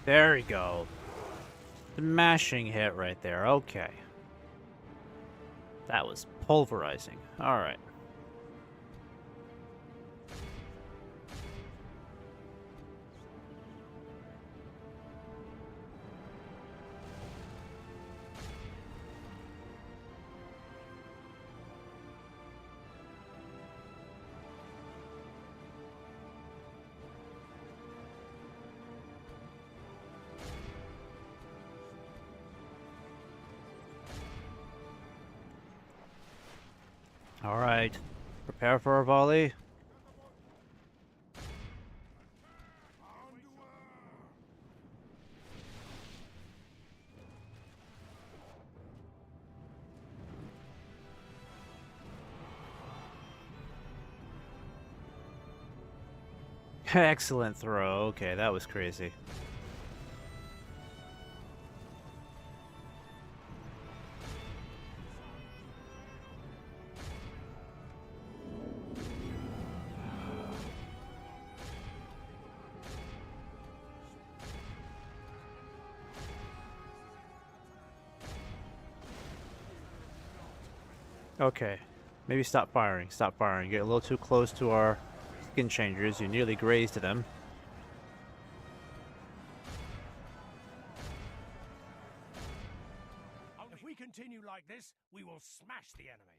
There we go. Smashing hit right there. Okay. That was pulverizing. All right. All right. Prepare for a volley. Excellent throw. Okay, that was crazy. Okay, maybe stop firing. Stop firing. You get a little too close to our skin changers. You nearly grazed them. If we continue like this, we will smash the enemy.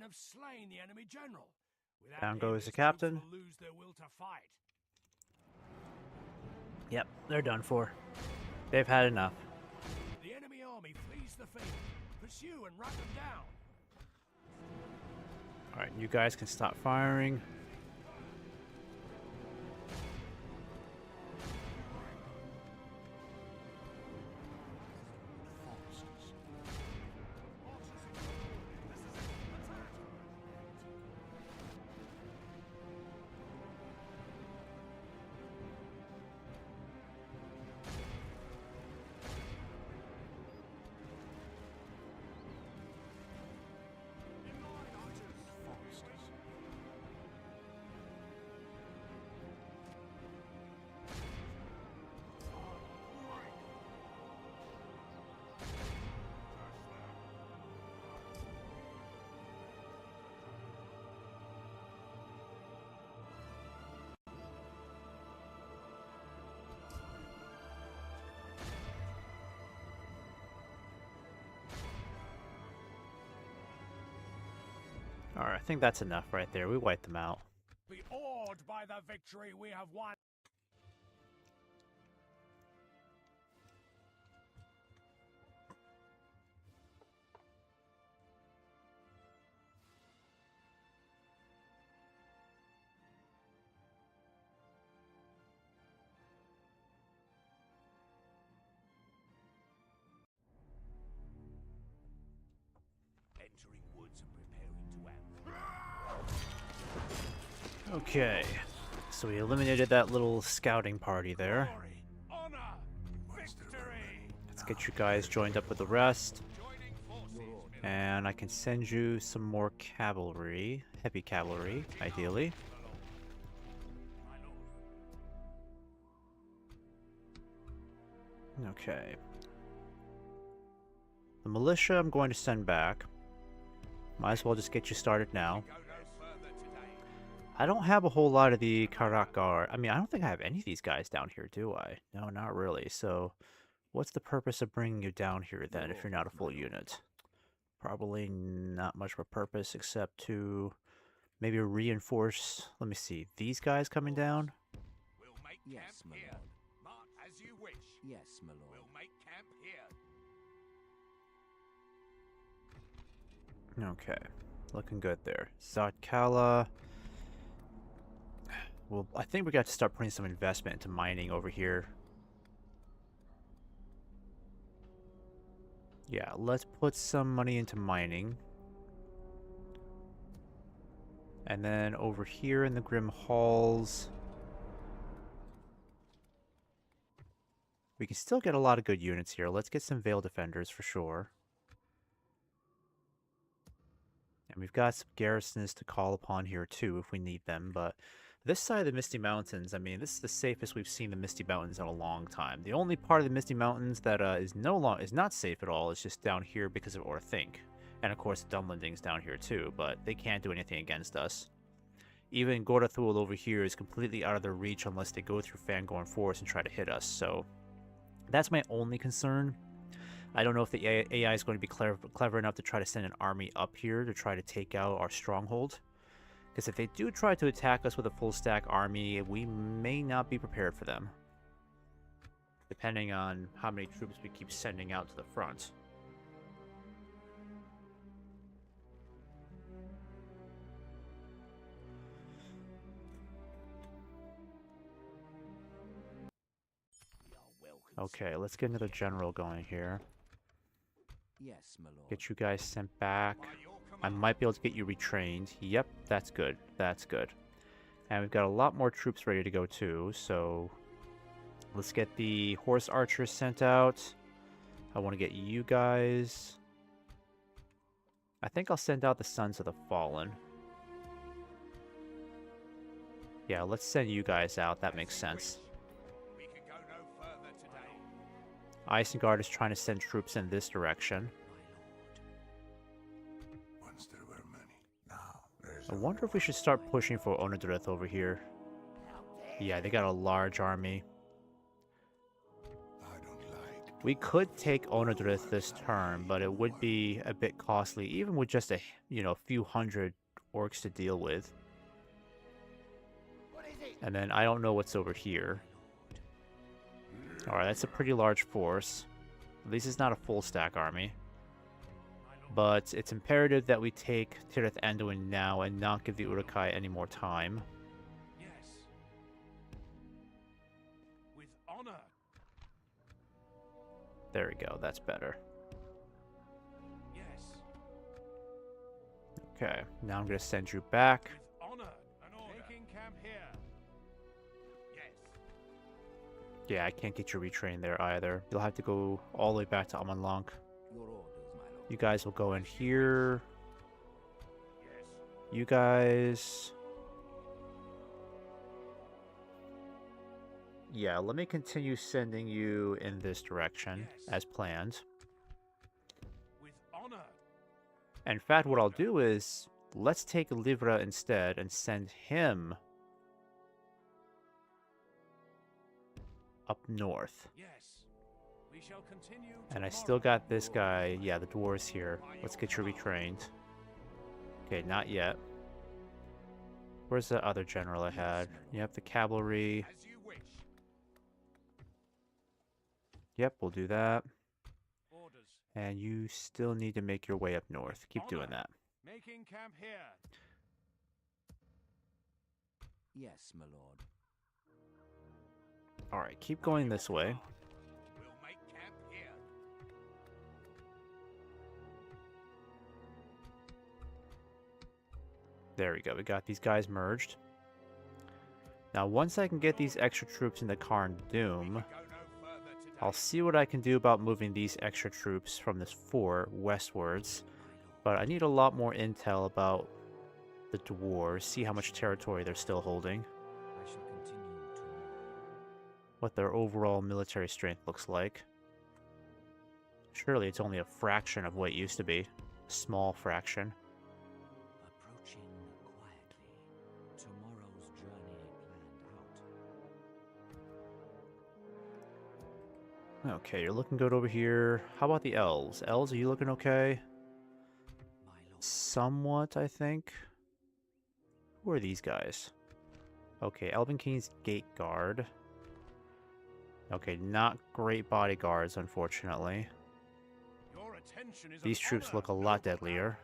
have slain the enemy general. Without Down him, goes the his troops captain. will lose their will to fight. Yep, they're done for. They've had enough. The enemy army flees the field. Pursue and run them down. Alright, you guys can stop firing. Alright, I think that's enough right there. We wiped them out. Be awed by the victory we have won. Entering woods and preparing to ambush. Okay. So we eliminated that little scouting party there. Glory, honor, victory. Let's get you guys joined up with the rest. Joining forces. And I can send you some more cavalry. Heavy cavalry, ideally. Okay. The militia I'm going to send back. Might as well just get you started now. Go no further today. I don't have a whole lot of the Karakar. I mean, I don't think I have any of these guys down here, do I? No, not really. So, what's the purpose of bringing you down here then if you're not a full unit? Probably not much of a purpose except to maybe reinforce. Let me see. These guys coming down? We'll make Yes, camp my here. lord. Mark as you wish. Yes, my lord. We'll make camp here. Okay. Looking good there. Zatkala. Well, I think we got to start putting some investment into mining over here. Yeah, let's put some money into mining. And then over here in the Grim Halls, we can still get a lot of good units here. Let's get some Veil Defenders for sure. And we've got some garrisons to call upon here too if we need them, but this side of the Misty Mountains, I mean, this is the safest we've seen the Misty Mountains in a long time. The only part of the Misty Mountains that is not safe at all is just down here because of Orthanc. And of course, the Dunlending's down here too, but they can't do anything against us. Even Gordathul over here is completely out of their reach unless they go through Fangorn Forest and try to hit us, so that's my only concern. I don't know if the AI is going to be clever enough to try to send an army up here to try to take out our stronghold. Because if they do try to attack us with a full stack army, we may not be prepared for them. Depending on how many troops we keep sending out to the front. Okay, let's get another general going here. Yes, my lord. Get you guys sent back. By your I command. might be able to get you retrained. Yep, that's good. That's good. And we've got a lot more troops ready to go too, so let's get the horse archers sent out. I want to get you guys. I think I'll send out the Sons of the Fallen. Yeah, let's send you guys out. That makes sense. We can go no further today. Isengard is trying to send troops in this direction. Once there were many. Now there's I wonder if we should start pushing for Onodrith over here. Yeah, they got a large army. I don't like We could take Onodrith this turn, but it would be a bit costly, even with just a few hundred orcs to deal with. And then I don't know what's over here. Alright, that's a pretty large force. At least it's not a full stack army. But it's imperative that we take Tirith Anduin now and not give the Uruk-hai any more time. Yes. With honor. There we go, that's better. Yes. Okay, now I'm going to send you back. With honor and order. Making camp here. Yes. Yeah, I can't get you retrained there either. You'll have to go all the way back to Amanlank. Your orders, my lord. You guys will go in here. Yes. You guys... Yeah, let me continue sending you in this direction, as planned. With honor. In fact, what I'll do is, let's take Livra instead and send him up north. Yes. We shall continue. And I still got this guy, yeah, the dwarves here. Let's get you retrained. Okay, not yet. Where's the other general I had? Yep, the cavalry. As you wish. Yep, we'll do that. Orders. And you still need to make your way up north. Keep doing that. Making camp here. Yes, my lord. Alright, keep going this way. We'll make camp here. There we go. We got these guys merged. Now, once I can get these extra troops into Karn Doom, Go no further today. I'll see what I can do about moving these extra troops from this fort westwards. But I need a lot more intel about the dwarves, see how much territory they're still holding, I shall continue tomorrow. what their overall military strength looks like. Surely it's only a fraction of what it used to be. A small fraction. Approaching quietly. Tomorrow's journey planned out. Okay, you're looking good over here. How about the elves? Elves, are you looking okay? My lord. Somewhat, I think. Who are these guys? Okay, Elven King's Gate Guard. Okay, not great bodyguards, unfortunately. Your attention is These an troops honor, look a lot noble deadlier.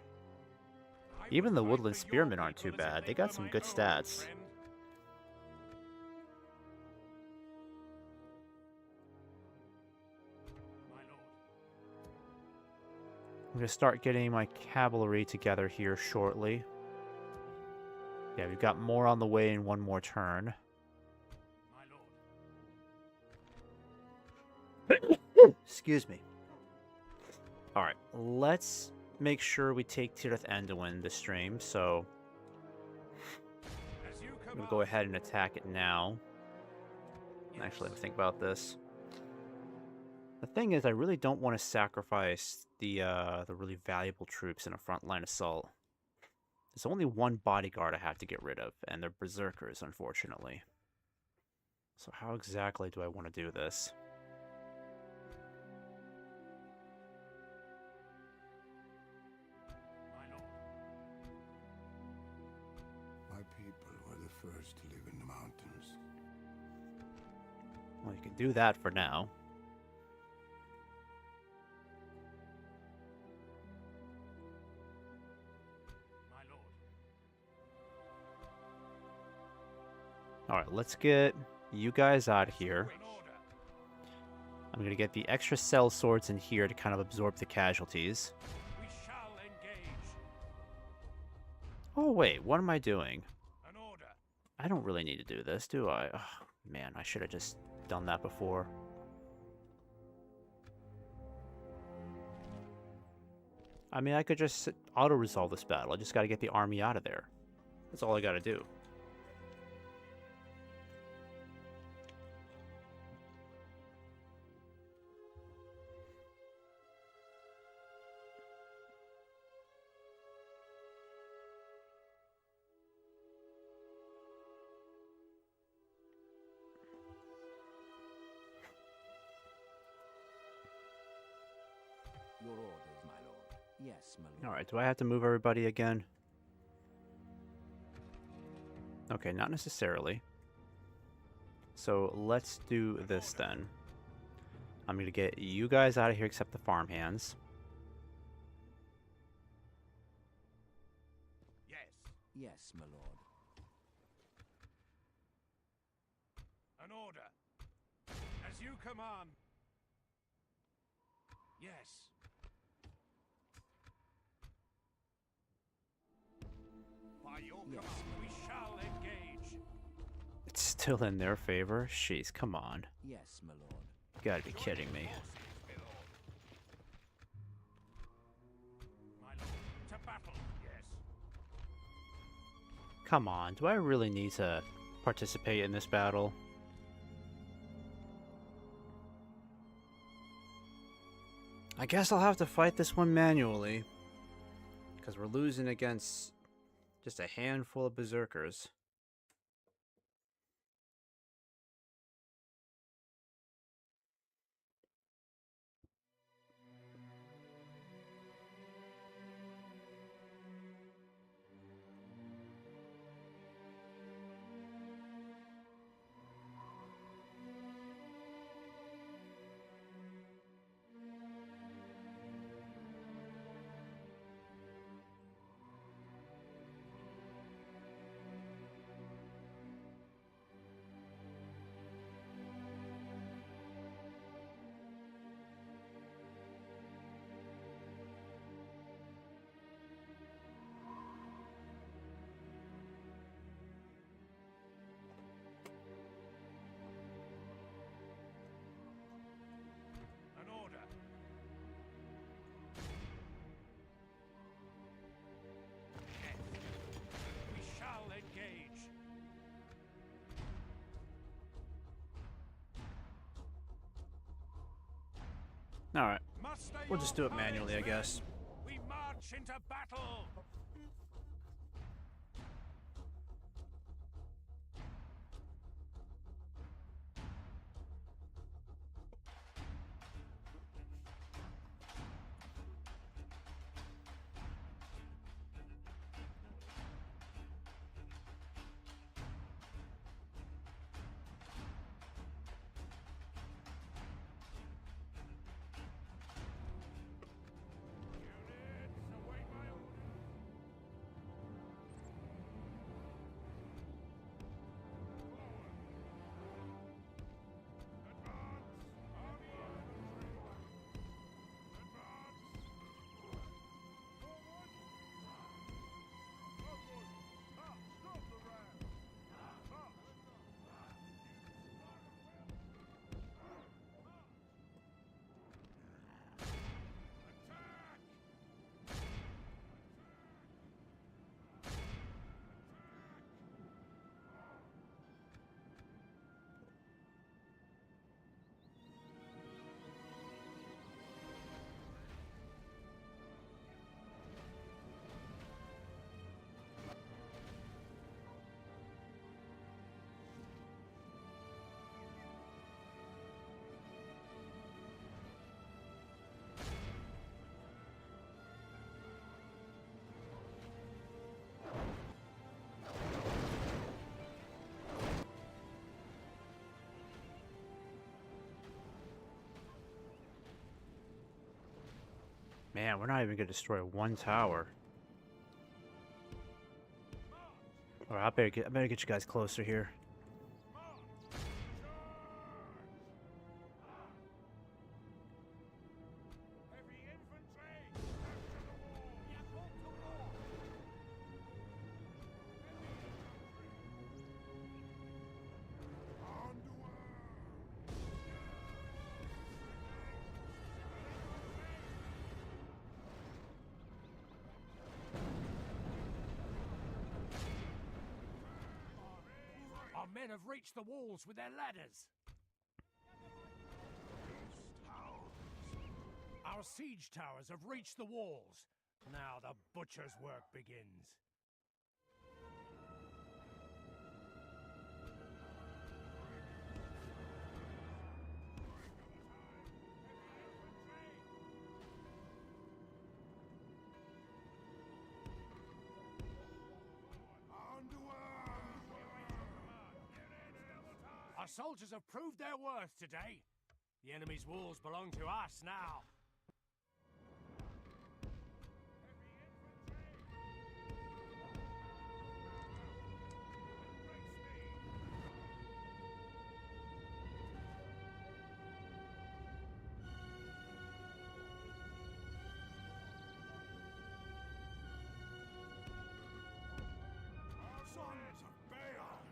I Even would the fight Woodland for your Spearmen aren't too people as if bad. they They got were some my good own, stats. friend. My lord. I'm going to start getting my cavalry together here shortly. Yeah, we've got more on the way in one more turn. My lord. Excuse me. Alright, let's make sure we take Tirith Anduin this stream, so As you I'm going to go ahead and attack it now. Actually, let me think about this. The thing is, I really don't want to sacrifice the really valuable troops in a frontline assault. There's only one bodyguard I have to get rid of, and they're berserkers, unfortunately. So how exactly do I want to do this? My lord. My people were the first to live in the mountains. Well, you can do that for now. My lord. Alright, let's get you guys out of here. In order. I'm going to get the extra cell swords in here to kind of absorb the casualties. We shall engage. Oh wait, what am I doing? An order. I don't really need to do this, do I? Oh, man, I should have just done that before. I mean, I could just auto-resolve this battle. I just got to get the army out of there. That's all I got to do. Your orders, my lord. Yes, my lord. Alright, do I have to move everybody again? Okay, not necessarily. So let's do this then. I'm going to get you guys out of here except the farmhands. Yes. Yes, my lord. An order. As you command. Yes. By your Yes. command, we shall engage. It's still in their favor? Jeez, come on. Yes, my lord. You gotta be kidding me. My lord, to battle. Yes. Come on, do I really need to participate in this battle? I guess I'll have to fight this one manually. Because we're losing against just a handful of berserkers. An order. Yes. We shall engage. Alright, Muster we'll your just do it courage, manually, I guess. men. We march into battle. Units, await my order. Forward. Advance. Army infantry. Advance. Forward. Upward. Stop the ram. Attack! Man, we're not even gonna destroy one tower. Alright, I better get you guys closer here. Heavy infantry! Capture the wall! Our men have reached the walls with their ladders. Our siege towers have reached the walls. Now the butcher's work begins. soldiers have proved their worth today. The enemy's walls belong to us now. Sons of Baal!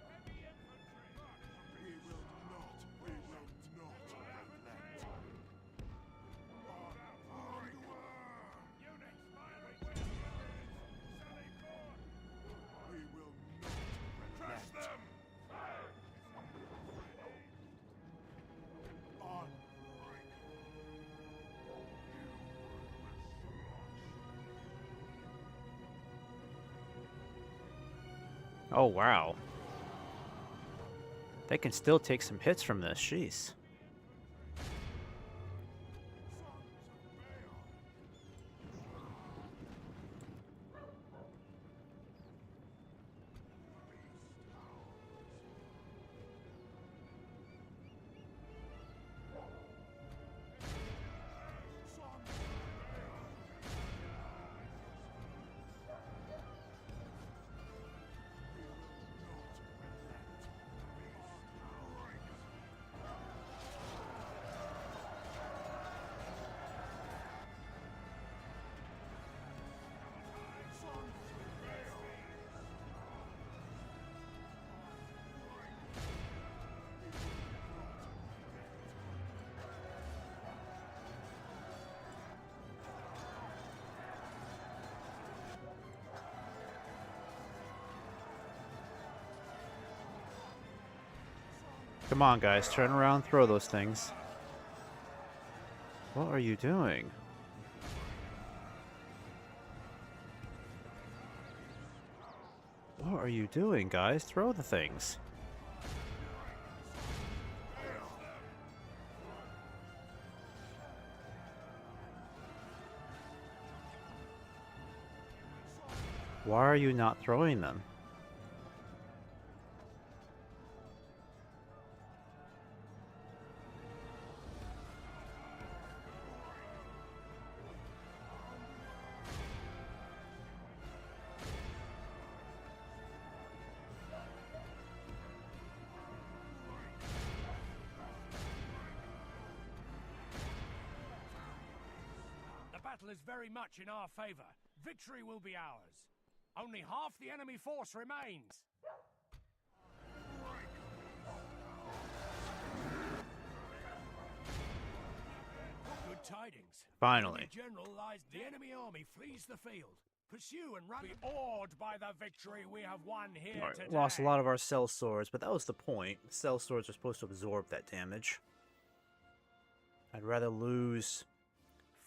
Heavy infantry! We will not relent. Units firing weapons! Sally forth! We will not Crush them! Oh, wow. They can still take some hits from this, jeez. Come on, guys, turn around, throw those things. What are you doing? What are you doing, guys? Throw the things. Why are you not throwing them? The battle is very much in our favor. Victory will be ours. Only half the enemy force remains. Good tidings. Finally. The general lies. The enemy army flees the field. Pursue and run. Be awed by the victory we have won here Alright, today. lost a lot of our cell swords, but that was the point. Cell swords are supposed to absorb that damage. I'd rather lose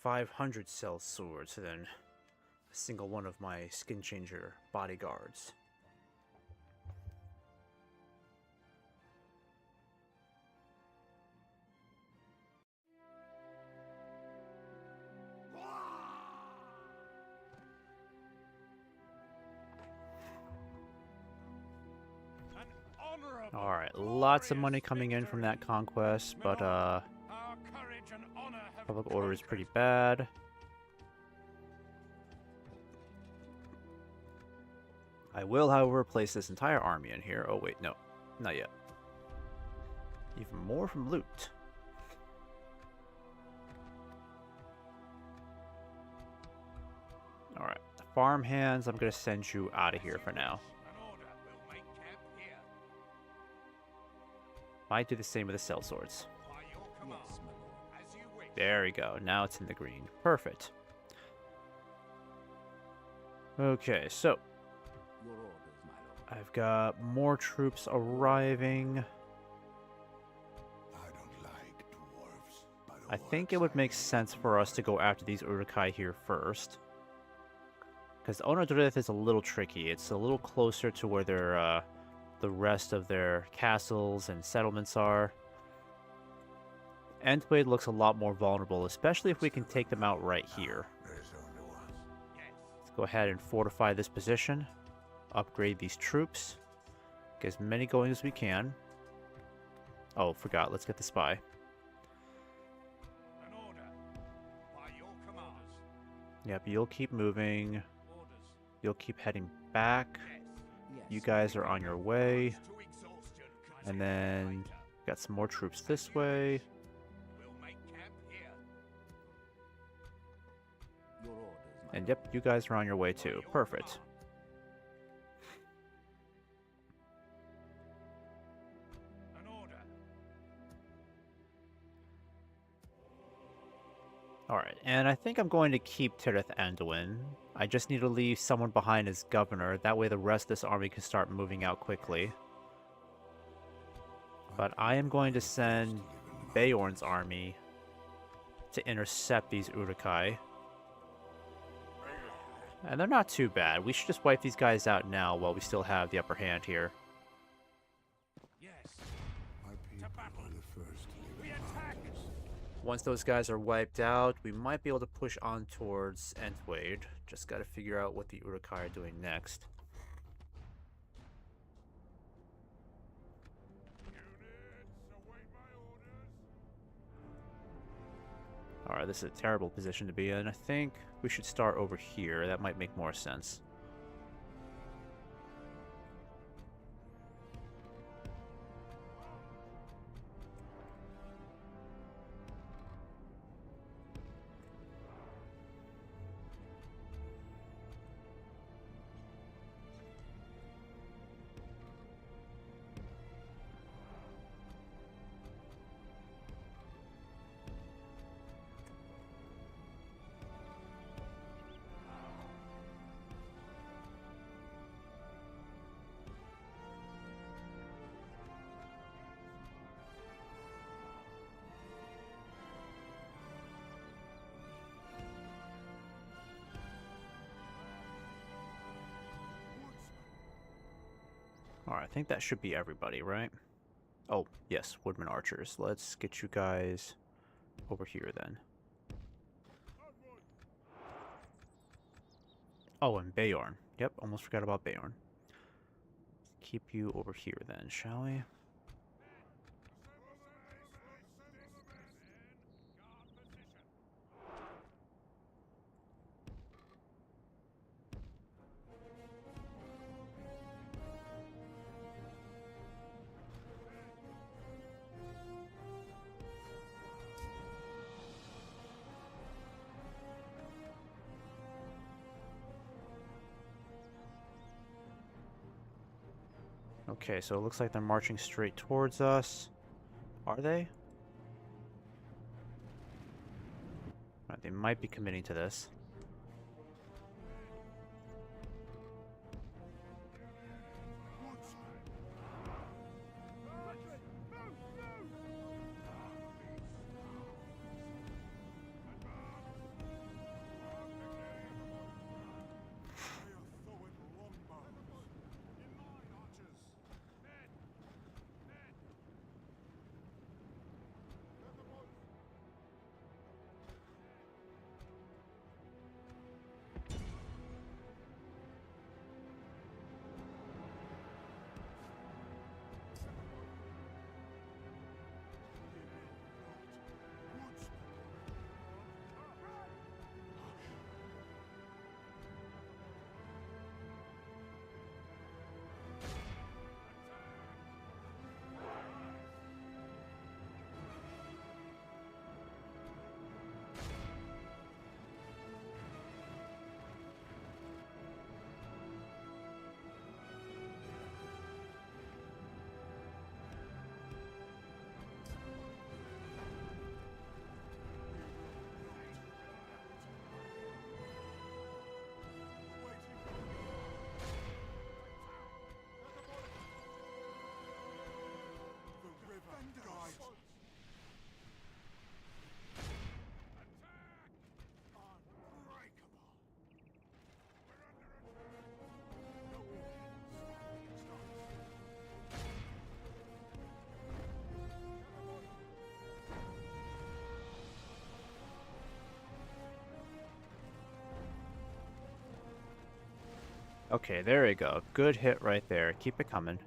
500 cell swords than a single one of my skin changer bodyguards. Alright, lots of money coming in from that conquest, but public order is pretty bad. I will, however, place this entire army in here. Oh wait, no, not yet. Even more from loot. Alright, farm hands, I'm gonna send you out of here for now. Might do the same with the cell swords. There we go. Now it's in the green. Perfect. Okay, so Your orders, my lord. I've got more troops arriving. I don't like dwarves, but I think it would make sense for us to go after these Urukai here first. Because Onodrith is a little tricky. It's a little closer to where their the rest of their castles and settlements are. Endblade looks a lot more vulnerable, especially if we can take them out right here. there's only one. Let's go ahead and fortify this position. Upgrade these troops. Get as many going as we can. Oh, forgot. Let's get the spy. An order. By your commands. Yep, you'll keep moving. Orders. You'll keep heading back. Yes. You guys are on your way. To exhaustion. And then got some more troops this way. We'll make camp here. Your orders, my And yep, you guys are on your way too. Perfect. An order. Alright, and I think I'm going to keep Tirith Anduin. I just need to leave someone behind as governor. That way the rest of this army can start moving out quickly. But I am going to send Beorn's army to intercept these Uruk-hai. And they're not too bad. We should just wipe these guys out now while we still have the upper hand here. Yes. My people are the first to leave We the attack. mountains. Once those guys are wiped out, we might be able to push on towards Entwade. Just gotta figure out what the Uruk-hai are doing next. Alright, this is a terrible position to be in. I think we should start over here. That might make more sense. Alright, I think that should be everybody, right? Oh, yes, Woodman Archers. Let's get you guys over here then. Oh, and Beorn. Yep, almost forgot about Beorn. Keep you over here then, shall we? Okay, so it looks like they're marching straight towards us. Are they? Right, they might be committing to this. Okay, there we go. Good hit right there. Keep it coming.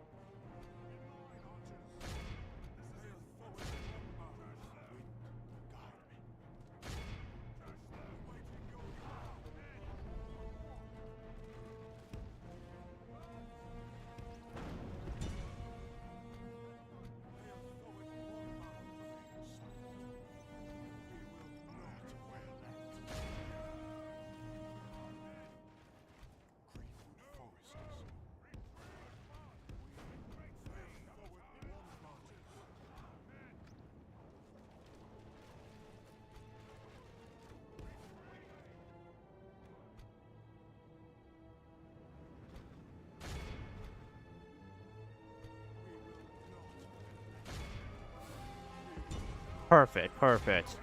Perfect, perfect.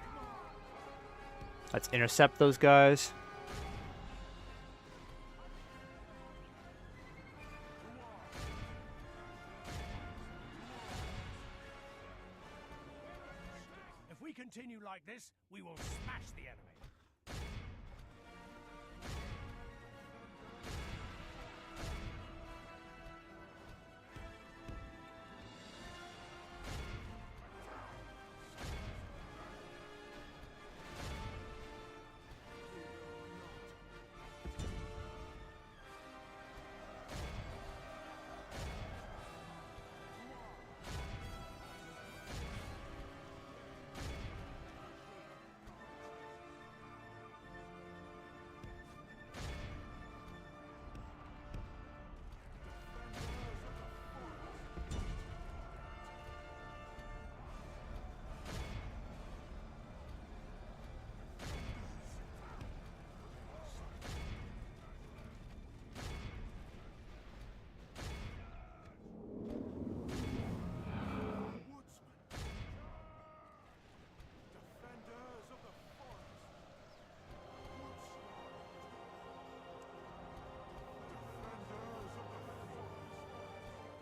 Let's intercept those guys. If we continue like this, we will smash the enemy.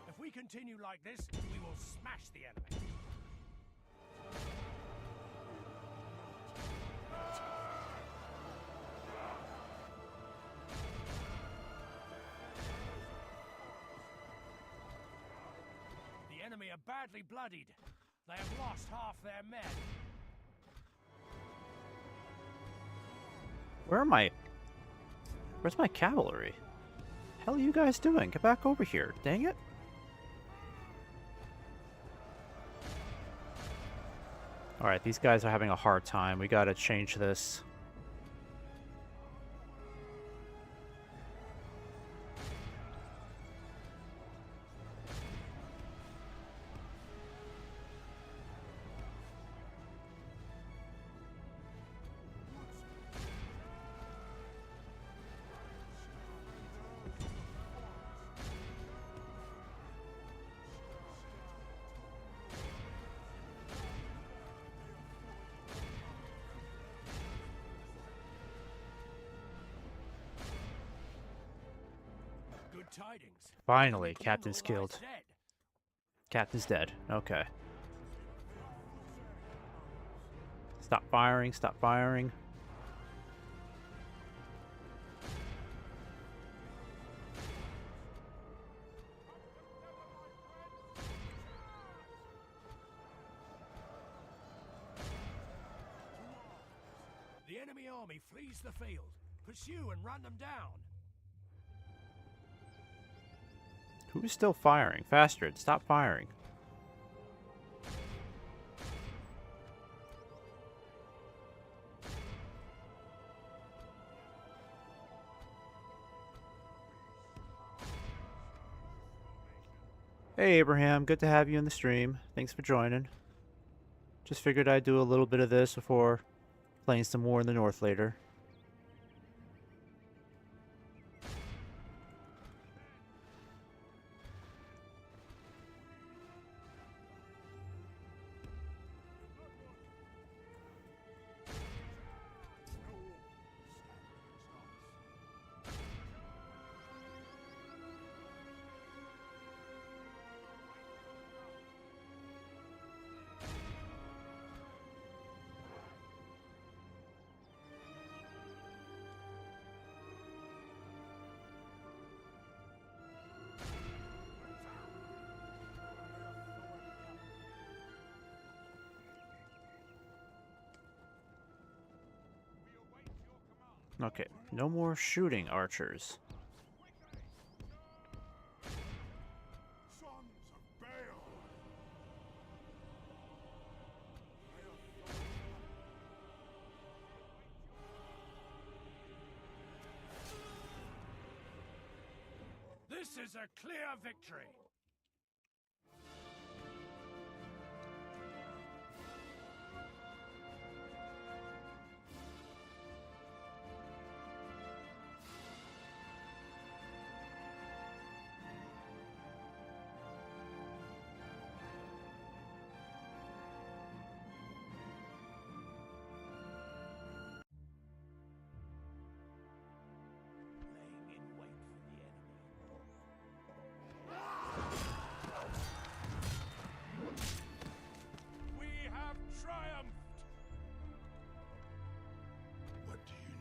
If we continue like this, we will smash the enemy. The enemy are badly bloodied. They have lost half their men. Where am I? Where's my cavalry? Hell are you guys doing? Get back over here. Dang it. Alright, these guys are having a hard time. We gotta change this. Good tidings. Finally, The Captain's general lies killed. dead. Captain's dead. Okay. Stop firing, stop firing. The enemy army flees the field. Pursue and run them down. Who's still firing? Fastard, stop firing. Hey Abraham, good to have you in the stream. Thanks for joining. Just figured I'd do a little bit of this before playing some more in the north later. Okay, no more shooting archers. Sons of Baal! This is a clear victory.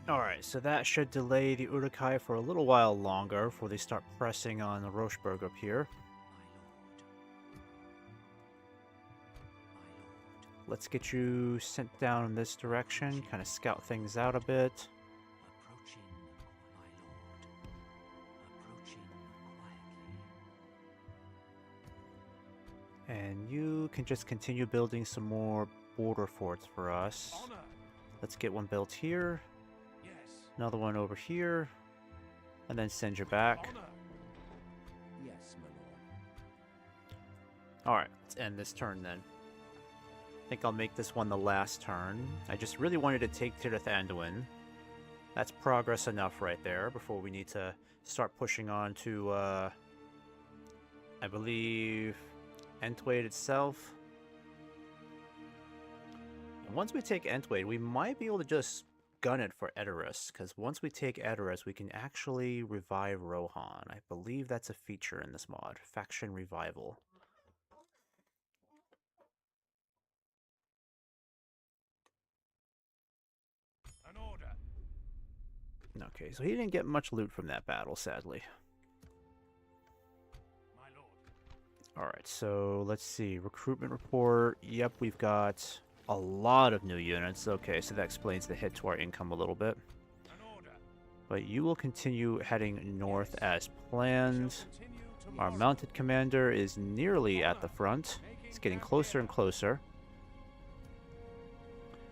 Alright, so that should delay the Urukai for a little while longer before they start pressing on the Rocheburg up here. Let's get you sent down in this direction, kind of scout things out a bit. And you can just continue building some more border forts for us. Let's get one built here. Another one over here. And then send you back. Yes, my lord. Alright, let's end this turn then. I think I'll make this one the last turn. I just really wanted to take Tirith Anduin. That's progress enough right there before we need to start pushing on to, I believe, Entwade itself. And once we take Entwade, we might be able to just gun it for Edoras, because once we take Edoras, we can actually revive Rohan. I believe that's a feature in this mod, Faction Revival. An order. Okay, so he didn't get much loot from that battle, sadly. My lord. Alright, so let's see. Recruitment report. Yep, we've got a lot of new units. Okay, so that explains the hit to our income a little bit. An order. But you will continue heading north as planned. Continue Our tomorrow. mounted commander is nearly at the front. It's getting closer and closer.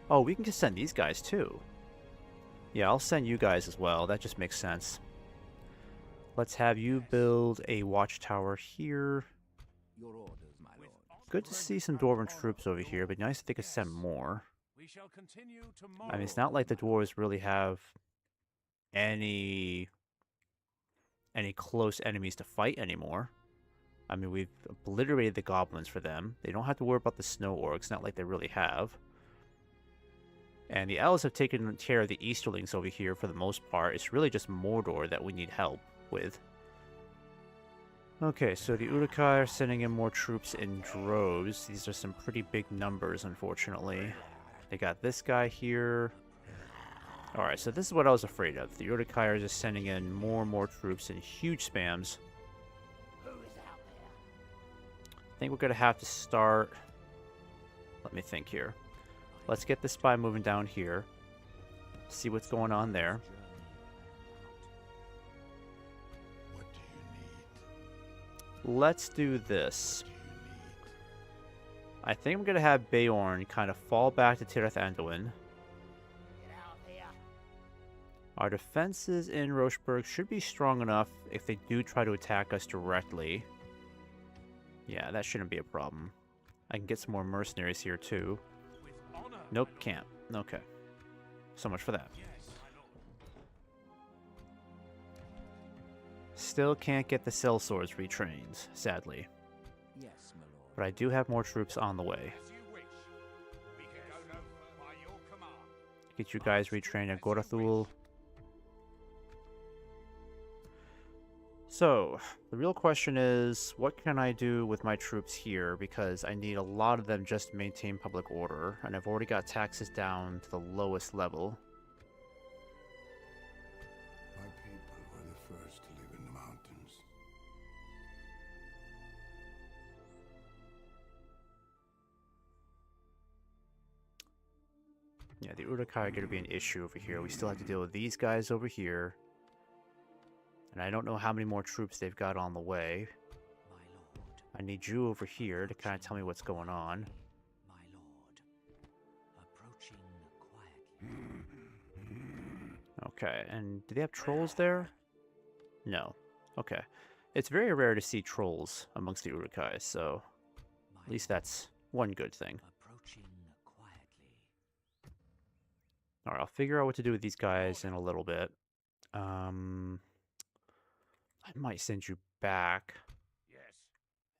Oh, we can just send these guys too. Yeah, I'll send you guys as well. That just makes sense. Let's have you build a watchtower here. Your orders, my lord. Good to see some Dwarven troops over here, but nice if they could send more. We shall continue tomorrow. I mean, it's not like the dwarves really have any close enemies to fight anymore. I mean, we've obliterated the goblins for them. They don't have to worry about the snow orcs, not like they really have. And the elves have taken care of the Easterlings over here for the most part. It's really just Mordor that we need help with. Okay, so the Uruk-hai are sending in more troops in droves. These are some pretty big numbers, unfortunately. They got this guy here. Alright, so this is what I was afraid of. The Uruk-hai are just sending in more and more troops in huge spams. I think we're going to have to start... Let me think here. Let's get the spy moving down here. See what's going on there. What do you need? Let's do this. I think I'm going to have Beorn kind of fall back to Tirith Anduin. Our defenses in Rocheburg should be strong enough if they do try to attack us directly. Yeah, that shouldn't be a problem. I can get some more mercenaries here too. With honor. Nope, can't. Okay. So much for that. Yes, my lord. Still can't get the sellswords retrained, sadly. Yes, my lord. But I do have more troops on the way. As you wish. We can go no further by your command. Get you guys retrained at Gorathul. So, the real question is, what can I do with my troops here? Because I need a lot of them just to maintain public order, and I've already got taxes down to the lowest level. My people were the first to live in the mountains. Yeah, the Uruk-hai are going to be an issue over here. We still have to deal with these guys over here. And I don't know how many more troops they've got on the way. My lord. I need you over here to kind of tell me what's going on. My lord. Approaching quietly. Okay, and do they have trolls there? No. Okay. It's very rare to see trolls amongst the Uruk-hai, so at least that's one good thing. Approaching quietly. Alright, I'll figure out what to do with these guys in a little bit. I might send you back Yes.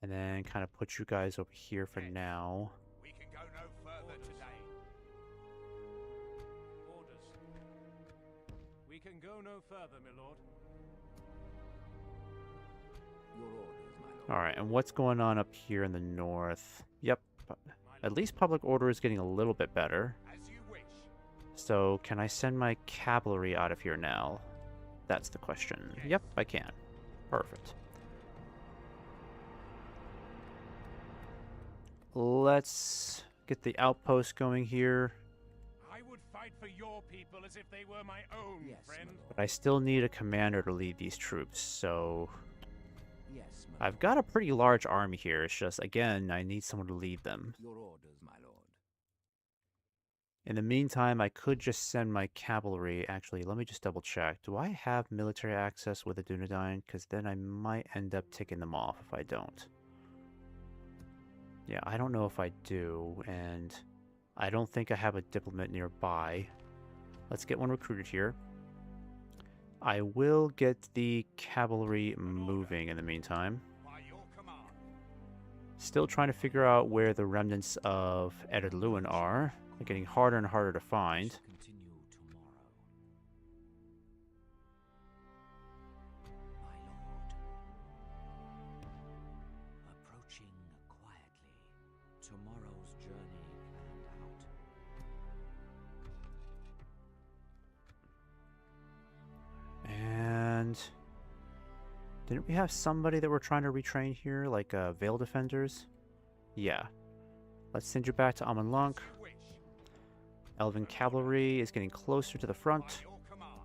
and then kind of put you guys over here for now. We can go no further today. Orders. We can go no further, my lord. Your orders, my lord. Alright, and what's going on up here in the north? Yep, My at lord. least public order is getting a little bit better. As you wish. So, can I send my cavalry out of here now? That's the question. Yep, I can. Perfect. Let's get the outpost going here. I would fight for your people as if they were my own, Yes, friend. But I still need a commander to lead these troops, so... Yes, my I've got a pretty large army here. It's just, again, I need someone to lead them. Your orders, my lord. In the meantime, I could just send my cavalry. Actually, let me just double check. Do I have military access with the Dunedain? Because then I might end up ticking them off if I don't. Yeah, I don't know if I do, and I don't think I have a diplomat nearby. Let's get one recruited here. I will get the cavalry moving in the meantime. By your command. Still trying to figure out where the remnants of Eddard Luin are. They're getting harder and harder to find. Continue tomorrow. My lord. Approaching quietly. Tomorrow's journey planned out. And didn't we have somebody that we're trying to retrain here, like Veil Defenders? Yeah. Let's send you back to Amon Lunk. Wish. Elven Cavalry is getting closer to the By front. your command.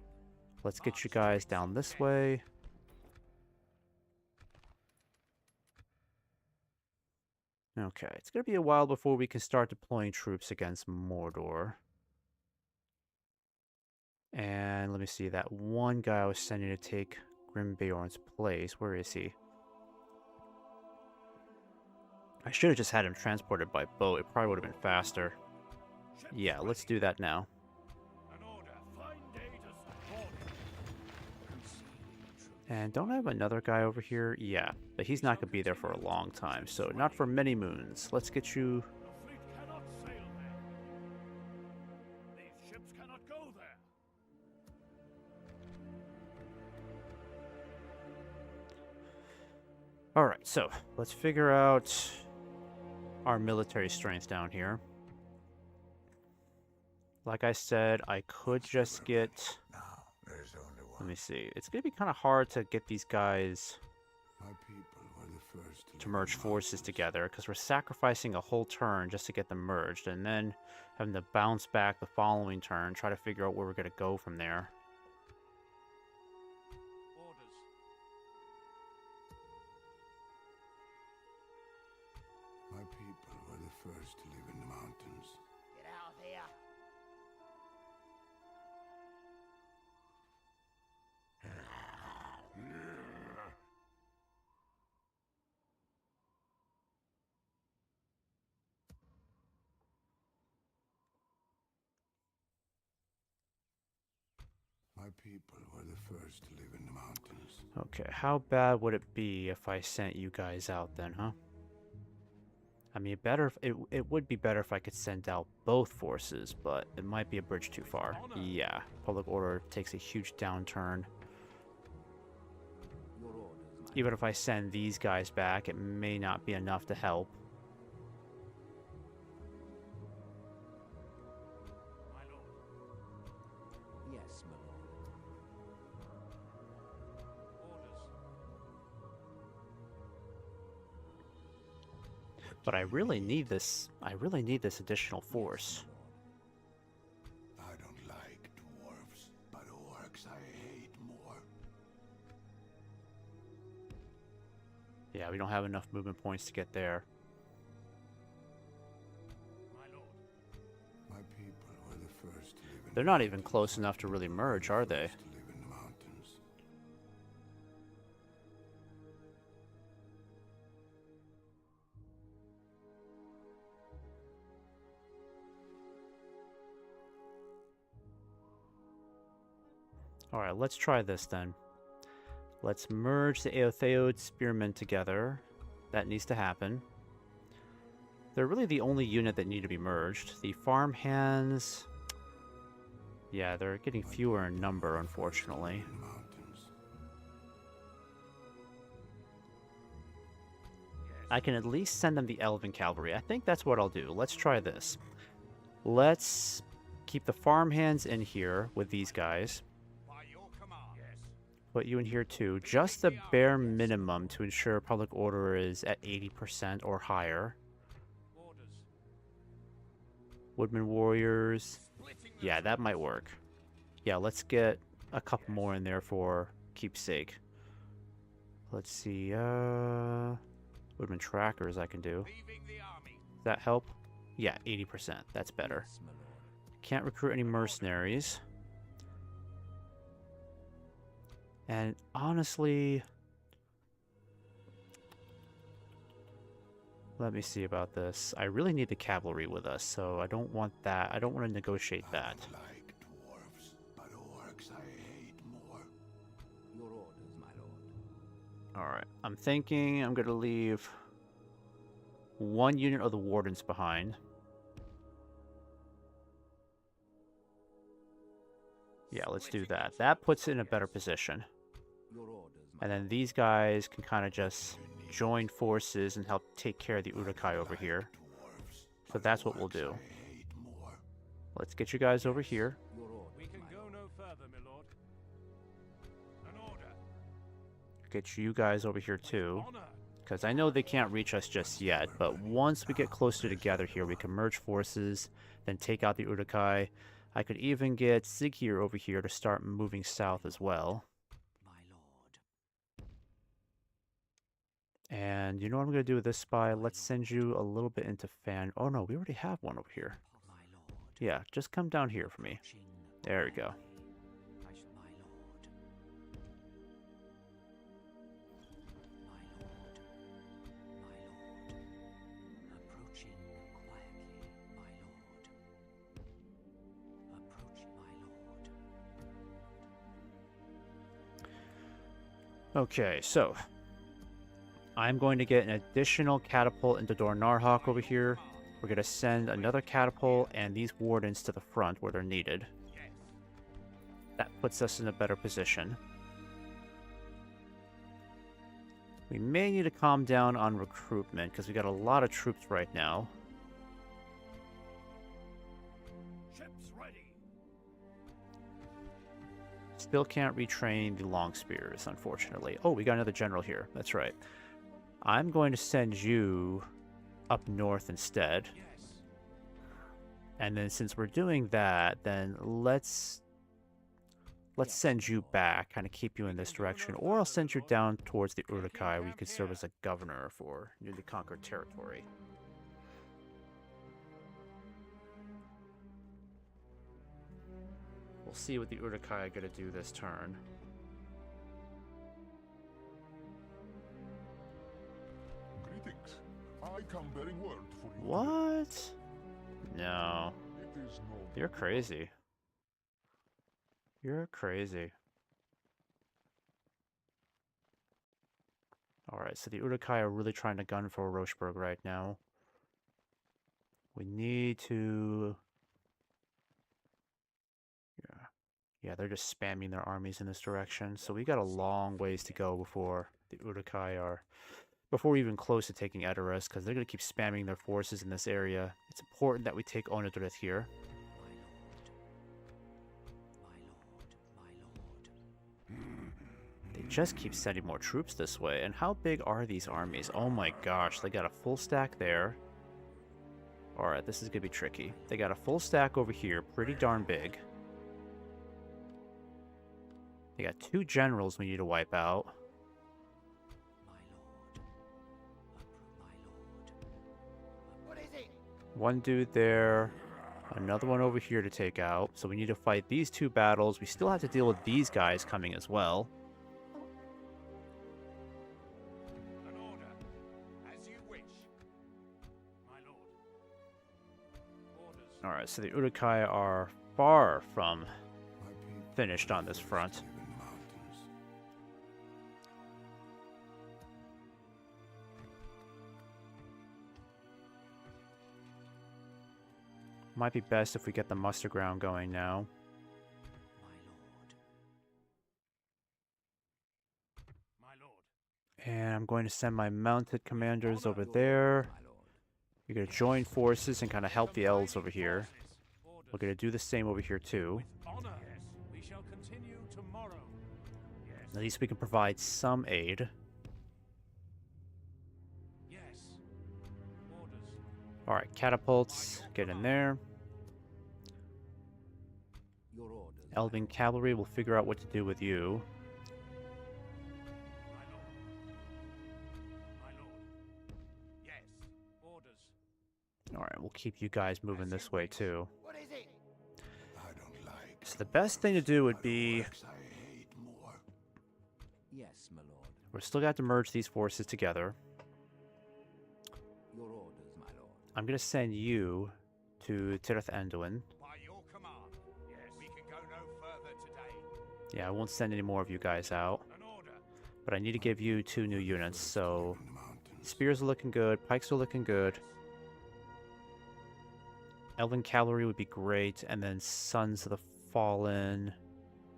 Let's get you guys down this way. Okay, it's going to be a while before we can start deploying troops against Mordor. And let me see, that one guy I was sending to take Grimbeorn's place, where is he? I should have just had him transported by boat, it probably would have been faster. Ships Yeah, let's ready. do that now. An order. Fine day to support. And don't I have another guy over here? Yeah, but he's not going to be there for a long time, so not for many moons. Let's get you... The fleet cannot sail there. These ships cannot go there. Alright, so let's figure out our military strength down here. Like I said, I could just get... Now, there's only one. Let me see. It's going to be kind of hard to get these guys My people were the first to merge forces together, because we're sacrificing a whole turn just to get them merged, and then having to bounce back the following turn, try to figure out where we're going to go from there. Orders. My people were the first to live in the mountains. Get out of here. My people were the first to live in the mountains. Okay, how bad would it be if I sent you guys out then, huh? I mean, it would be better if I could send out both forces, but it might be a bridge too far. Yeah, public order takes a huge downturn. Your orders, my Even if I send these guys back, it may not be enough to help. My lord. Yes, my lord. Orders. But I really need this additional force. I don't like dwarves, but orcs I hate more. Yeah, we don't have enough movement points to get there. My lord. My people were the first to live in They're not even close enough to really merge, are they? to live in the mountains. Alright, let's try this then. Let's merge the Eotheod Spearmen together. That needs to happen. They're really the only unit that need to be merged. The farmhands... Yeah, they're getting fewer in number, unfortunately. In the mountains. I can at least send them the Elven Cavalry. I think that's what I'll do. Let's try this. Let's keep the farmhands in here with these guys. By your command. Yes. Put you in here too. Just the bare minimum to ensure public order is at 80% or higher. Orders. Woodman warriors. Splitting the Yeah, that might work. Yeah, let's get a couple more in there for keepsake. Let's see, Woodman trackers I can do. leaving the army. Does that help? Yeah, 80%. That's better. Yes, my lord. Can't recruit any mercenaries. And honestly, let me see about this. I really need the cavalry with us, so I don't want that. I don't want to negotiate I that. don't like dwarves, but orcs I hate more. Your orders, my lord. Alright, I'm thinking I'm going to leave one unit of the wardens behind. Yeah, let's do that. That puts it in a better position. Your orders, my And then these guys can kind of just join forces and help take care of the Urukai over here. Dwarves, So that's what we'll do. I hate more. Let's get you guys over here. Your orders, We can my go lord. no further, my lord. An order. Get you guys over here too. Honor. Because I know they can't reach us just yet, but once we get closer together here, we can merge forces, then take out the Urukai. I could even get Zigir over here to start moving south as well. My lord. And you know what I'm going to do with this spy? Let's send you a little bit into Fan. Oh no, we already have one over here. My lord. Yeah, just come down here for me. Approaching There we go. my lord. My lord. My lord. Approaching quietly, my lord. Approaching, my lord. Okay, so I'm going to get an additional catapult into Dornarhawk over here. We're going to send another catapult and these wardens to the front where they're needed. Yes. That puts us in a better position. We may need to calm down on recruitment because we got a lot of troops right now. Ships ready. Still can't retrain the long spears, unfortunately. Oh, we got another general here. That's right. I'm going to send you up north instead. Yes. And then since we're doing that, then let's send you back, kind of keep you in this direction, or I'll send you down towards the Urukai where you could serve as a governor for newly conquered territory. We'll see what the Urukai are going to do this turn. Greetings. I come bearing word for you. What? No. It is no. You're crazy. You're crazy. Alright, so the Urukai are really trying to gun for Rocheburg right now. We need to... Yeah, they're just spamming their armies in this direction. So we got a long ways to go before the Urukai are... Before we're even close to taking Edoras, because they're going to keep spamming their forces in this area. It's important that we take Onodrith here. They just keep sending more troops this way. And how big are these armies? Oh my gosh, they got a full stack there. Alright, this is going to be tricky. They got a full stack over here, pretty darn big. They got 2 generals we need to wipe out. What is it? One dude there, another one over here to take out. So we need to fight these 2 battles. We still have to deal with these guys coming as well. An order. As you wish. My lord. Orders. Alright, so the Urukai are far from My people finished on this front. live in mountains. Might be best if we get the muster ground going now. My lord. And I'm going to send my mounted commanders over there. My lord. You're going to join forces and kind of help the elves over here. Orders. We're going to do the same over here too. With honor. Yes. We shall continue tomorrow. Yes. At least we can provide some aid. Yes. Orders. Alright, catapults, get in there. Your orders. Elven cavalry will figure out what to do with you. My lord. My lord. Yes. Orders. Alright, we'll keep you guys moving this way too. What is it? I don't like So the best thing to do would be... orcs I hate more. Yes, my lord. We're still got to merge these forces together. Your orders, my lord. I'm going to send you to Tirith Anduin. By your command. Yes. We can go no further today. Yeah, I won't send any more of you guys out. An order. But I need to give you 2 new units, so... In the mountains. Spears are looking good, pikes are looking good. Elven cavalry would be great, and then Sons of the Fallen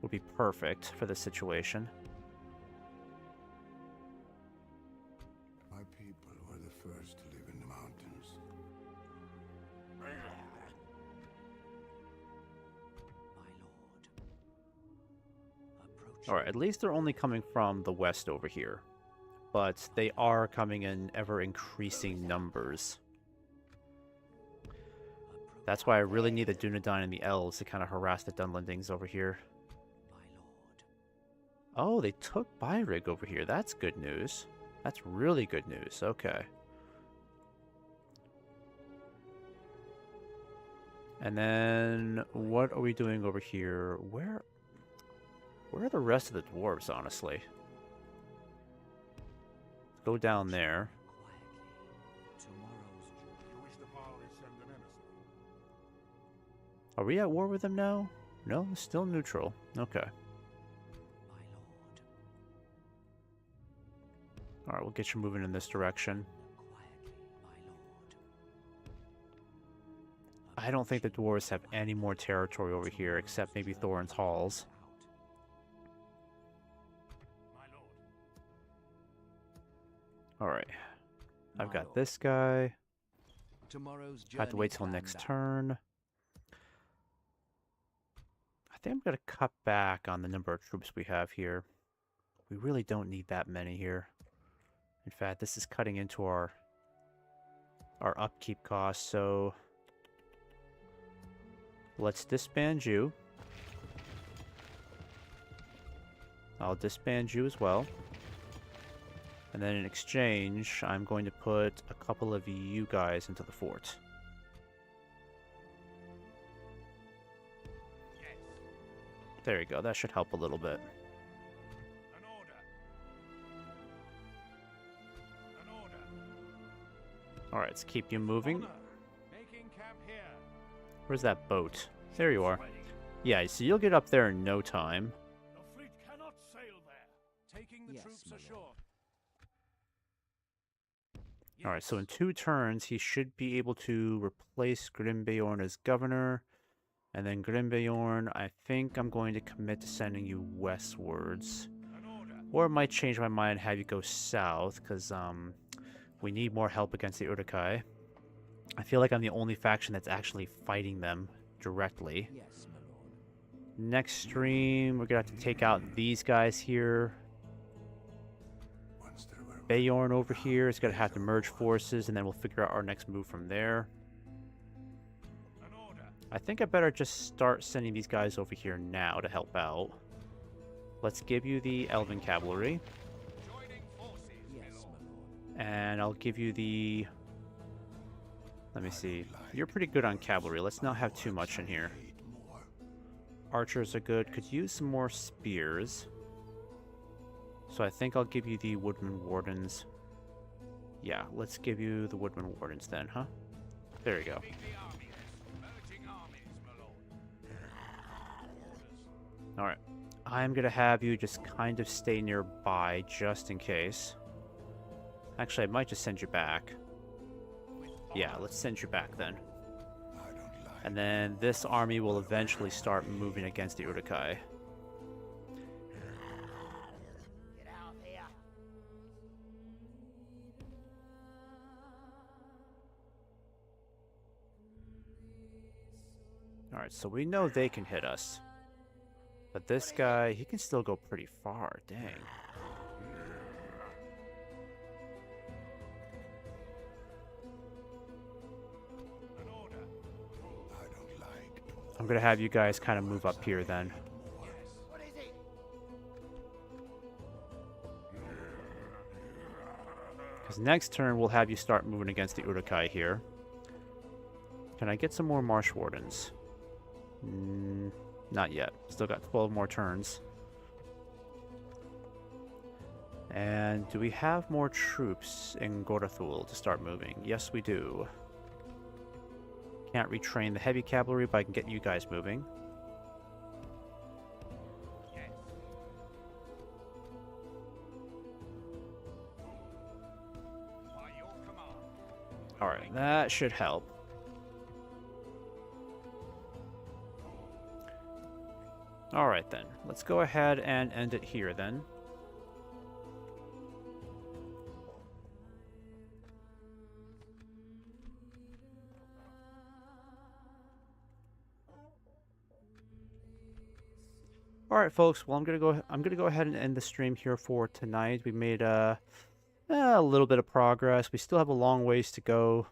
would be perfect for this situation. My people were the first to live in the mountains. My lord. Approach. Alright, at least they're only coming from the west over here. But they are coming in ever-increasing numbers. That's why I really need the Dunedain and the Elves to kind of harass the Dunlendings over here. My lord. Oh, they took Byrig over here. That's good news. That's really good news. Okay. And then, what are we doing over here? Where are the rest of the dwarves, honestly? Go down there. Quietly. Tomorrow's Are we at war with them now? No, still neutral. Okay. my lord. Alright, we'll get you moving in this direction. Quietly, my lord. I don't think the dwarves have any more territory over here, except maybe Thorin's Halls. My lord. Alright. I've My got lord. this guy. Tomorrow's Have to wait till journey next planned out. turn. I think I'm going to cut back on the number of troops we have here. We really don't need that many here. In fact, this is cutting into our upkeep costs, so let's disband you. I'll disband you as well. And then in exchange, I'm going to put a couple of you guys into the fort. Yes. There you go. That should help a little bit. An order. An order. Alright, let's keep you moving. Honor. Making camp here. Where's that boat? There you are. Ready. Yeah, so you'll get up there in no time. The fleet cannot sail there. Taking the Yes, troops my lord. ashore. Alright, so in Yes. 2 turns, he should be able to replace Grimbeorn as governor. And then Grimbeorn, I think I'm going to commit to sending you westwards. An order. Or it might change my mind and have you go south, because we need more help against the Uruk-hai. I feel like I'm the only faction that's actually fighting them directly. Yes, my lord. Next stream, we're going to have to take out these guys here. Once there were Beorn over here is going to have to merge forces, and then we'll figure out our next move from there. An order. I think I better just start sending these guys over here now to help out. Let's give you the Elven Cavalry, Joining forces. Yes, my lord. my lord. and I'll give you the... Let me see. You're pretty good on cavalry. Let's not have too much in here. hate more. Archers are good. Could use some more spears. So I think I'll give you the Woodman Wardens. Yeah, let's give you the Woodman Wardens then, huh? There you go. Moving the armies. Merging armies, my lord. Orders. Alright. I'm gonna have you just kind of stay nearby just in case. Actually, I might just send you back. Yeah, let's send you back then. I don't like And then this army will eventually start moving against the Uruk-hai. Get out here. Alright, so we know they can hit us. But this guy, he can still go pretty far. Dang. I don't like dwarves. I'm gonna have you guys kind of move up here then. What is it? Because next turn, we'll have you start moving against the Urukai here. Can I get some more Marsh Wardens? Not yet. Still got 12 more turns. And do we have more troops in Gorathul to start moving? Yes, we do. Can't retrain the heavy cavalry, but I can get you guys moving. By your command. Alright, that should help. Alright then, let's go ahead and end it here then. Alright folks, well I'm gonna go ahead and end the stream here for tonight. We made a little bit of progress. We still have a long ways to go.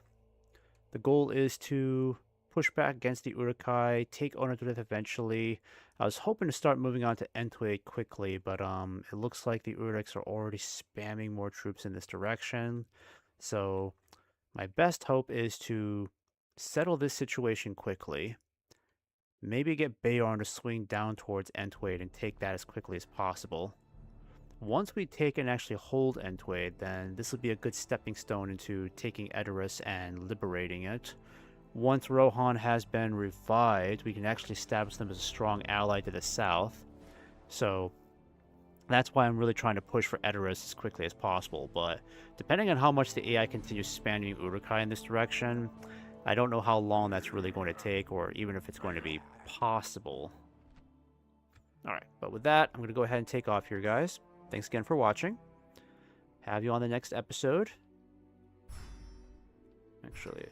The goal is to push back against the Urukai, take Onadrith eventually. I was hoping to start moving on to Entway quickly, but it looks like the Urux are already spamming more troops in this direction. So my best hope is to settle this situation quickly. Maybe get Bayarn to swing down towards Entway and take that as quickly as possible. Once we take and actually hold Entway, then this will be a good stepping stone into taking Edoras and liberating it. Once Rohan has been revived, we can actually establish them as a strong ally to the south. So that's why I'm really trying to push for Edoras as quickly as possible. But depending on how much the AI continues spamming Urukai in this direction, I don't know how long that's really going to take, or even if it's going to be possible. Alright, but with that, I'm going to go ahead and take off here, guys. Thanks again for watching. Have you on the next episode. Actually...